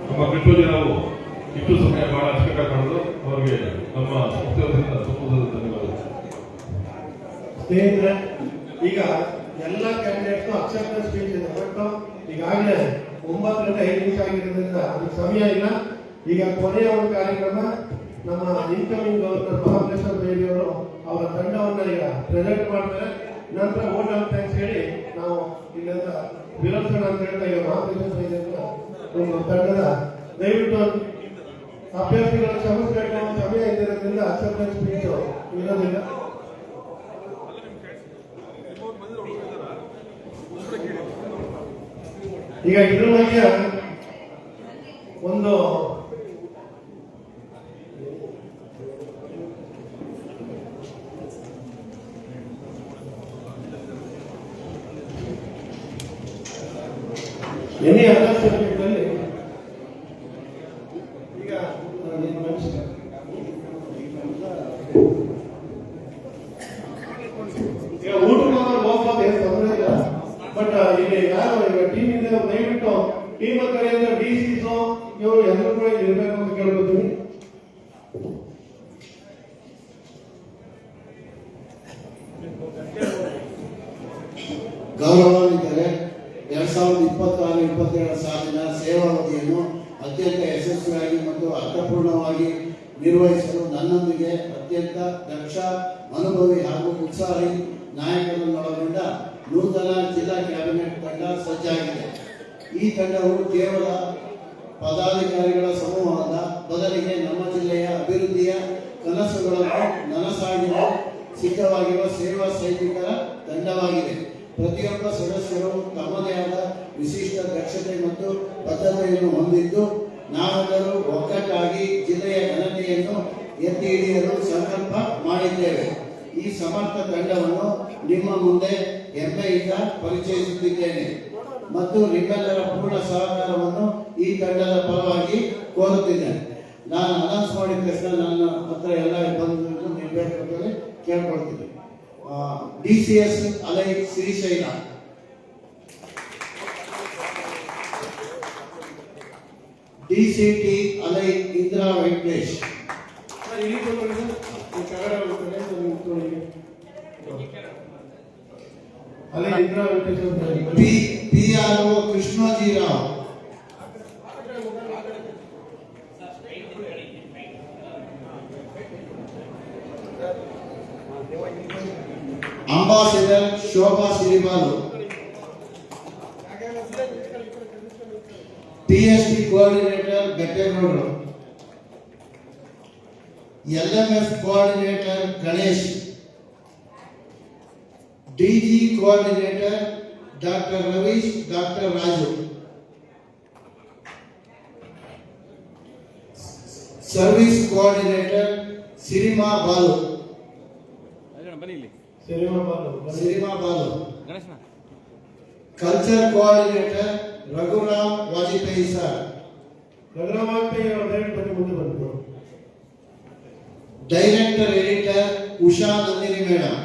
ನಮ್ಮ ಕಿಟ್ಟೂಜಿ ನಾವು ಇಷ್ಟು ಸಮಯ ಬಹಳ ಅಚ್ಚುಕಟ್ಟಾಗಿ ಮಾಡಿದ್ರು. ಅವರಿಗೆ ನಮ್ಮ ಸಂಸ್ಥೆಯಿಂದ ತುಂಬ ಧನ್ಯವಾದ. ಸ್ನೇಹಿತರೆ, ಈಗ ಎಲ್ಲ ಕ್ಯಾಂಡಿಡೇಟ್ಸ್ ಅಕ್ಸೆಪ್ಟೆನ್ಸ್ ಸ್ಪೀಚ್ ಇದೆ. ಬಟ್ ಈಗಾಗಲೇ 9:05 ಆಗಿರೋದ್ರಿಂದ ಅದಕ್ಕೆ ಸಮಯ ಇಲ್ಲ. ಈಗ ಕೊನೆಯ ಒಂದು ಕಾರ್ಯಕ್ರಮ ನಮ್ಮ ಇನ್ಕಮಿಂಗ್ ಗವರ್ನರ್ ಮಹಾಬಲೇಶ್ವರ ದೇವಿ ಅವರು ಅವರ ತಂಡವನ್ನ ಈಗ ಪ್ರೆಸೆಂಟ್ ಮಾಡ್ತಾರೆ. ನಂತರ ವೋಟ್ ಆಫ್ ಥ್ಯಾಂಕ್ಸ್ ಹೇಳಿ ನಾವು ಇಲ್ಲಿಂದ ವಿರೋಧನ ಅಂತ ಹೇಳ್ತಾ ಈಗ ಮಹಾಬಲೇಶ್ವರ ದೇವಿಯಿಂದ ಒಂದು ತಂಡದ ದಯವಿಟ್ಟು ಅಭ್ಯರ್ಥಿಗಳ ಸಮಸ್ಯೆಗಳ ಸಮಯ ಇದ್ದಿರೋದ್ರಿಂದ ಅಕ್ಸೆಪ್ಟೆನ್ಸ್ ಸ್ಪೀಚ್ ಇರೋದಿಲ್ಲ. ಈಗ ಇದ್ರ ಬಗ್ಗೆ ಒಂದು ಎನಿ ಅದರ್ ಸಬ್ಜೆಕ್ಟ್ ಅಲ್ಲಿ ಈಗ ಊಟ ಹೋಗ್ಬೋದು, ಏನು ತೊಂದರೆ ಇಲ್ಲ. ಬಟ್ ಇಲ್ಲಿ ಯಾರು ಈಗ ಟೀಮ್ ಇದೆ ದಯವಿಟ್ಟು ಟೀಮ್ ಕಡೆಯಿಂದ ಡಿಸಿಸು ಇವರು ಎಲ್ಲರೂ ಕೂಡ ಇರಬೇಕು ಅಂತ ಕೇಳ್ಕೊತೀನಿ. ಗೌರವಾನ್ವಿತರೆ, 2026-22 ಸಾಲಿನ ಸೇವಾವಧಿಯನ್ನು ಅತ್ಯಂತ ಯಶಸ್ವಿಯಾಗಿ ಮತ್ತು ಅರ್ಥಪೂರ್ಣವಾಗಿ ನಿರ್ವಹಿಸಲು ನನ್ನೊಂದಿಗೆ ಅತ್ಯಂತ ದಕ್ಷ, ಅನುಭವಿ ಹಾಗೂ ಉತ್ಸಾಹಿ ನಾಯಕರನ್ನೊಳಗೊಂಡ ನೂತನ ಜಿಲ್ಲಾ ಕ್ಯಾಬಿನೆಟ್ ತಂಡ ಸಜ್ಜಾಗಿದೆ. ಈ ತಂಡವು ಕೇವಲ ಪದಾಧಿಕಾರಿಗಳ ಸಮೂಹದ ಬದಲಿಗೆ ನಮ್ಮ ಜಿಲ್ಲೆಯ ಅಭಿವೃದ್ಧಿಯ ಕನಸುಗಳನ್ನು ನನಸಾಗಿಸಲು ಸಿದ್ಧವಾಗಿರುವ ಸೇವಾ ಸೈನಿಕರ ತಂಡವಾಗಿದೆ. ಪ್ರತಿಯೊಬ್ಬ ಸದಸ್ಯರು ತಮ್ಮದೇ ಆದ ವಿಶಿಷ್ಟ ದಕ್ಷತೆ ಮತ್ತು ಬದ್ಧತೆಯನ್ನು ಹೊಂದಿದ್ದು ನಾವೆಲ್ಲರೂ ಒಗ್ಗಟ್ಟಾಗಿ ಜಿಲ್ಲೆಯ ಘನತೆಯನ್ನು ಎತ್ತಿ ಹಿಡಿಯಲು ಸಂಕಲ್ಪ ಮಾಡಿದ್ದೇವೆ. ಈ ಸಮರ್ಥ ತಂಡವನ್ನು ನಿಮ್ಮ ಮುಂದೆ ಹೆಮ್ಮೆಯಿಂದ ಪರಿಚಯಿಸುತ್ತಿದ್ದೇನೆ ಮತ್ತು ನಿಮ್ಮೆಲ್ಲರ ಪೂರ್ಣ ಸಹಕಾರವನ್ನು ಈ ತಂಡದ ಪರವಾಗಿ ಕೋರುತ್ತಿದ್ದೇನೆ. ನಾನು ಅನೌನ್ಸ್ ಮಾಡಿದ ತಕ್ಷಣ ನನ್ನ ಹತ್ರ ಎಲ್ಲ ಬಂದು ನಿರ್ಬೇಕು ಕೇಳ್ಕೊಳ್ತೀನಿ. DCS ಅಲೈ ಶ್ರೀಶೈಲ, DCT ಅಲೈ Indira Venkatesh, PRO Krishnajirao, ambassador Shobha Siribalu, PST coordinator ಬೆಟ್ಟೇಗೌಡರು, LMS coordinator Ganesh, DG coordinator doctor Ravish, doctor Raju, service coordinator Sirima Balu, culture coordinator Raghuram Vajpayee sir, director editor Usha Nandini madam,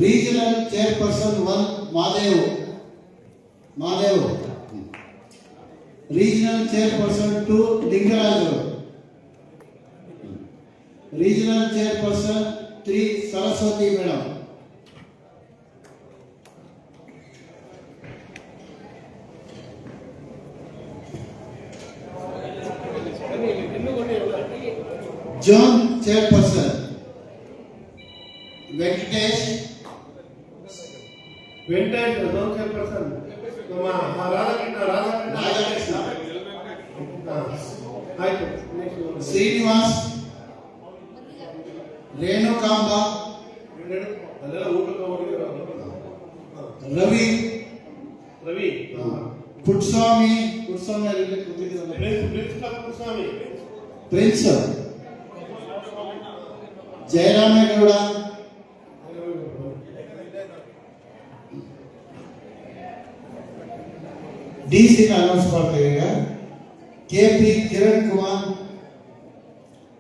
regional chairperson 1 Madev, regional chairperson 2 Lingaraj, regional chairperson 3 Saraswati madam, Zone Chairperson Venkatesh. Venkatesh zone chairperson ನಮ್ಮ ರಾಧಾಕೃಷ್ಣ ಆಯ್ತು. Srinivas, Renukamba, ಅದೆಲ್ಲ ಊಟಕ್ಕೆ ಹೋಗಿದ್ರು. Ravi, Ravi Putswami ಅಲ್ಲಿ ಕೂತಿದ್ದೀರಲ್ಲ. Principal Swami Prince, Jayaramegowda, DC announce ಮಾಡ್ತೇವೆ ಈಗ. KP Kiran Kumar,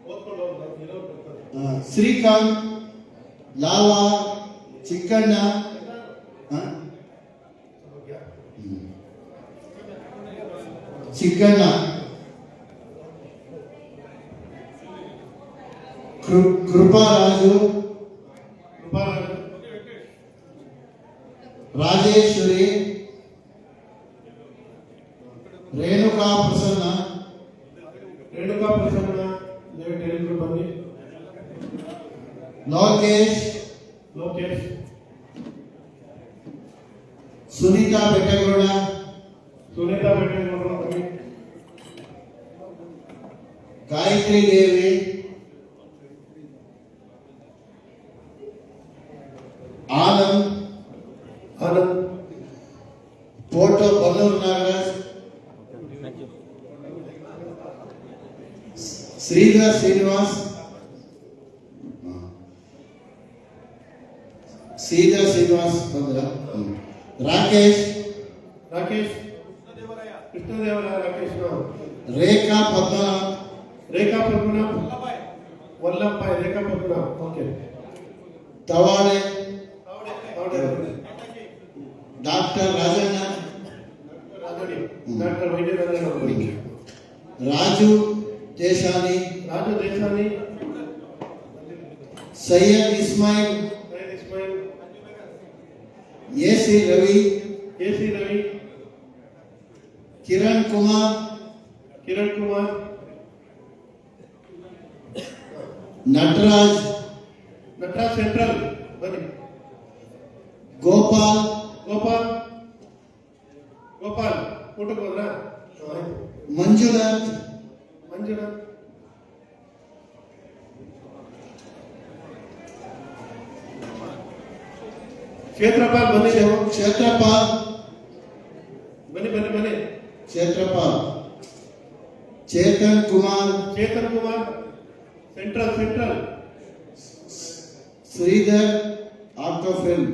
ಓದ್ಕೊಂಡು ಹೋಗ್ತಾರೆ. ಶ್ರೀಕಾಂತ್, ಲಾವಾ, ಚಿಕ್ಕಣ್ಣ, ಚಿಕ್ಕಣ್ಣ, ಕೃಪಾರಾಜು, ರಾಜೇಶ್ವರಿ, ರೇಣುಕಾ ಪ್ರಸನ್ನ, ದಯವಿಟ್ಟು ಬನ್ನಿ. ಲೋಕೇಶ್, ಸುನೀತಾ ಬೆಟ್ಟಗೌಡ, ಬನ್ನಿ. ಗಾಯತ್ರಿ ದೇವಿ, ಆನಂದ್, ಫೋಟೋ ಬನ್ನೂರು ನಾಗರಾಜ್, ಶ್ರೀಧರ್ ಶ್ರೀನಿವಾಸ್, ಬಂದ್ರ, Rakesh, Krishnadevaraya Rakesh, Rekha Padmanath, Vallabhai, Rekha Padmanabh. Okay. Tawade, doctor Rajanna, doctor Vaidyaraja, Raju Deshani, Syed Ismail, AC Ravi, Kiran Kumar, Natraj, central ಬನ್ನಿ. ಗೋಪಾಲ್, ಊಟಕ್ಕೆ ಹೋದ್ರ? ಮಂಜುನಾಥ್, ಕ್ಷೇತ್ರಪಾಲ್ ಬನ್ನಿ. ಕ್ಷೇತ್ರಪಾಲ್, ಬನ್ನಿ. Kshetrapal, Chetan Kumar, central Sridhar, octa film,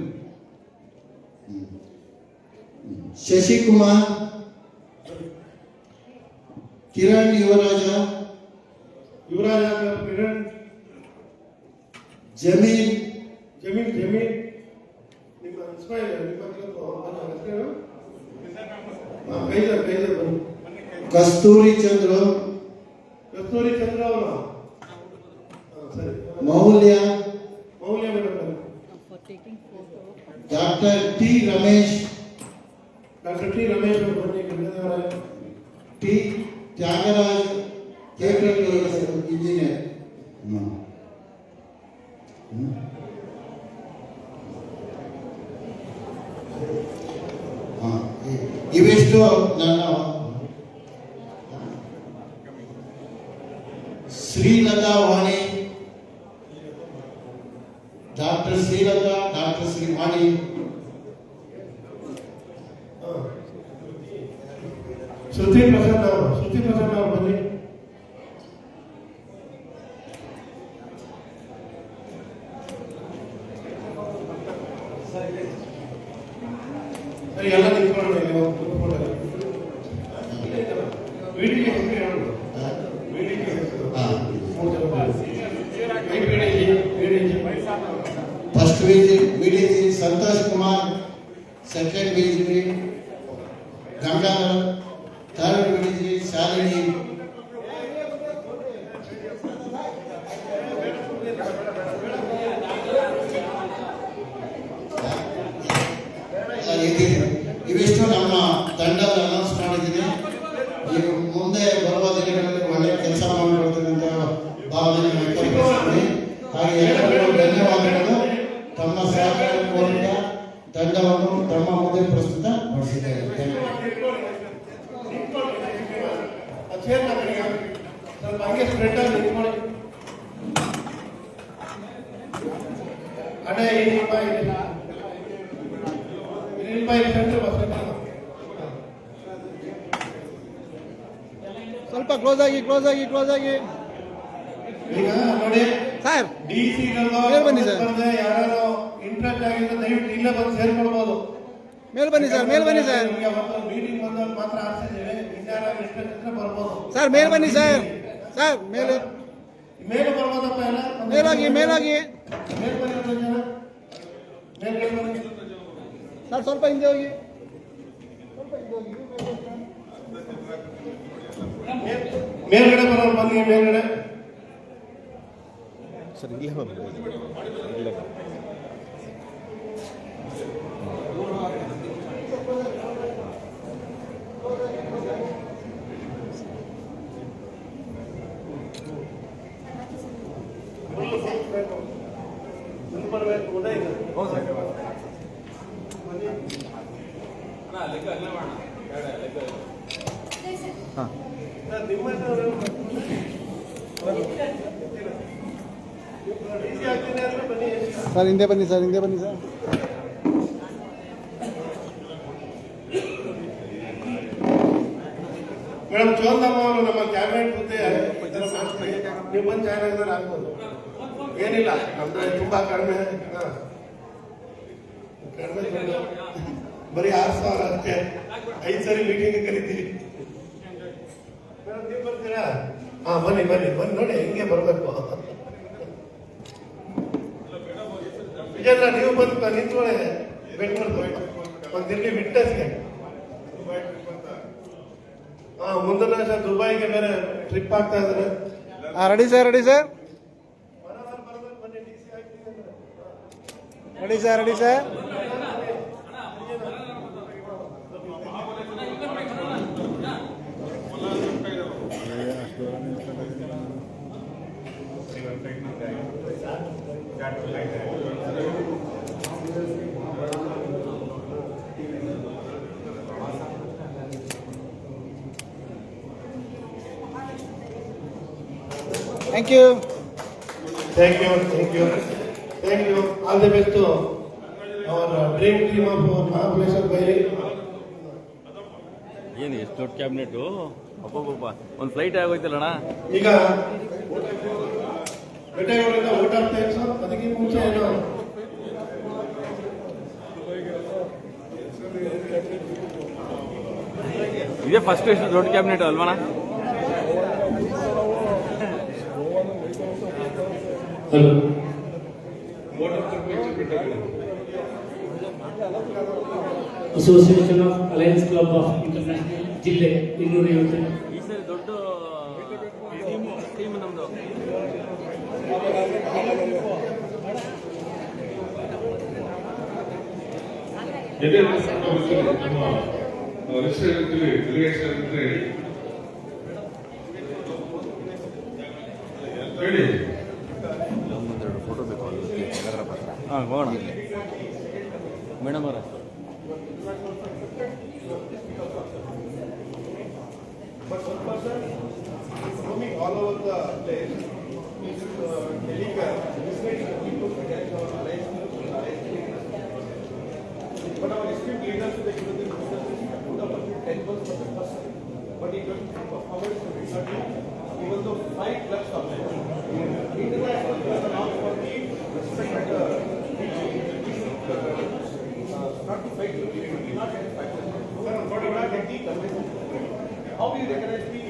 Shashikumar, Kiran ಯುವರಾಜ, ಕಿರಣ್, ಜಮೀಲ್, ನಿಮ್ಮ ಇಸ್ಮಾಯಿಲ್, ಕೈಸರ್ ಬನ್ನಿ. ಕಸ್ತೂರಿ ಚಂದ್ರ ಅವರು ಸರಿ. Moulya, madam, doctor T Ramesh, doctor T Ramesh ಅವರು ಬನ್ನಿ. Krishnadevaraya, T Tyagaraj, engineer. ಇವೆಷ್ಟು ನನ್ನ ಶ್ರೀಲತಾ ವಾಣಿ, ಡಾಕ್ಟರ್ ಶ್ರೀಲತಾ, ಡಾಕ್ಟರ್ ಶ್ರೀವಾಣಿ, ಶ್ರುತಿ ಪ್ರಸನ್ನ ಅವರು ಬನ್ನಿ. ಎಲ್ಲ ನಿಂತ್ಕೊಳ್ಳೋಣ. First VDG Santosh Kumar, second VDG Gangadhar, third VDG Shalini, ಇವಿಷ್ಟು ನಮ್ಮ ತಂಡದ ಅನೌನ್ಸ್ ಮಾಡಿದ್ದೀನಿ. ಈಗ ಮುಂದೆ ಬರುವ ದಿನಗಳಲ್ಲಿ ಒಳ್ಳೆ ಕೆಲಸ ಮಾಡಿಕೊಡ್ತೀನಿ ಅಂತ ಭಾವನೆ ಚೇರ್ ಕಡೆಗೆ ಸ್ವಲ್ಪ ಹಂಗೆ ಸ್ಪ್ರೆಡ್ ಆಗಿ ನಿಂತ್ಕೊಳ್ಳಿ. ಅಣ್ಣ ಏನಿಲ್ಲ ಸೆಂಟ್ರ್ ಬಸ್ ಸ್ವಲ್ಪ ಕ್ಲೋಸ್ ಆಗಿ ಈಗ ನೋಡಿ ಸರ್. ಡಿಸಿಗಳು ಬನ್ನಿ ಸರ್. ಯಾರು ಇಂಟ್ರೆಸ್ಟ್ ಆಗಿದ್ರೆ ದಯವಿಟ್ಟು ಇಲ್ಲೇ ಬಂದು ಸೇರ್ಕೊಳ್ಬಹುದು. ಮೇಲ್ ಬನ್ನಿ ಸರ್. ಮೀಟಿಂಗ್ ಬಂದಾಗ ಮಾತ್ರ ಆರಿಸಿದ್ದೇವೆ. ಇನ್ಯಾರ ಇಂಟ್ರೆಸ್ಟ್ ಇದ್ರೆ ಬರ್ಬೋದು ಸರ್ ಮೇಲ್ ಬನ್ನಿ ಸರ್. ಮೇಲೆ ಬರ್ಬೋದಪ್ಪ ಎಲ್ಲ ಮೇಲಾಗಿ ಮೇಲ್ ಬನ್ನಿ ಅಂತ ಜನ ಮೇಲ್ ಬನ್ನಿ ಸರ್. ಸ್ವಲ್ಪ ಹಿಂದೆ ಹೋಗಿ. ಮೇಲ್ಗಡೆ ಬರೋರು ಬನ್ನಿ ಮೇಲ್ಗಡೆ. ಸರ್ ಇಲ್ಲೇ ಹೋಗಿ. ಸರ್ ಹಿಂದೆ ಬನ್ನಿ ಸರ್. ಮೇಡಮ್ ಚೋಲ್ದಮ್ಮ ಅವರು ನಮ್ಮ ಕ್ಯಾಬಿನೆಟ್ ಹುದ್ದೆ ಇದರ ಮಾಡ್ತಾರೆ. ನೀವು ಬಂದು ಜಾಯ್ನ್ ಆಗಿದ್ರೆ ಆಗ್ಬೋದು. ಏನಿಲ್ಲ ನಮ್ದು ತುಂಬಾ ಕಡಿಮೆ. ದುಡ್ಡು. ಬರೀ 6,000 ಅಷ್ಟೇ. 5 ಸರಿ ಮೀಟಿಂಗ್ ಕರಿತೀವಿ. ಮೇಡಮ್ ನೀವು ಬರ್ತೀರಾ? ಬನ್ನಿ ನೋಡಿ ಹೆಂಗೆ ಬರ್ಬೇಕು. ವಿಜೇಂದ್ರ ನೀವು ಬಂದು ನಿಂತ್ಕೊಳ್ಳಿ. ಒಂದು ದಿಲ್ಲಿ ವಿಟ್ನೆಸ್ಗೆ. ಮುಂದಿನ ವರ್ಷ ದುಬೈಗೆ ಬೇರೆ ಟ್ರಿಪ್ ಆಗ್ತಾ ಇದ್ದಾರೆ. Ready sir. Ready sir. Thank you. All the best to our dream team of Mahabaleshwar Bailey. ಏನು ಎಷ್ಟು ದೊಡ್ಡ ಕ್ಯಾಬಿನೆಟ್ ಅಪ್ಪಪ್ಪ ಒಂದು ಫ್ಲೈಟ್ ಆಗೋಯ್ತಲ್ಲಣ್ಣ. ಈಗ ಬೆಟ್ಟೆಗಳಿಂದ ಊಟ ಥ್ಯಾಂಕ್ಸ್. ಅದಕ್ಕಿಂತ ಮುಂಚೆ ಏನು ಇದೇ ಫಸ್ಟ್ ಎಷ್ಟು ದೊಡ್ಡ ಕ್ಯಾಬಿನೆಟ್ ಅಲ್ವಣ? Association of alliance club of international ಜಿಲ್ಲೆ 250. ಈ ಸರಿ ದೊಡ್ಡ ಟೀಮ್ ನಮ್ದು. ಹೇಳಿ ಫೋಟೋ ಬೇಕು ಹೋಗೋಣ ಮೇಡಮ್ ಅವರ. all over the place. But our esteemed leaders they give the put up 10% for the first, but he got performance recently, even though 5 clubs are there. International is now for the respect not to fight, we not get fight. How do you recognize the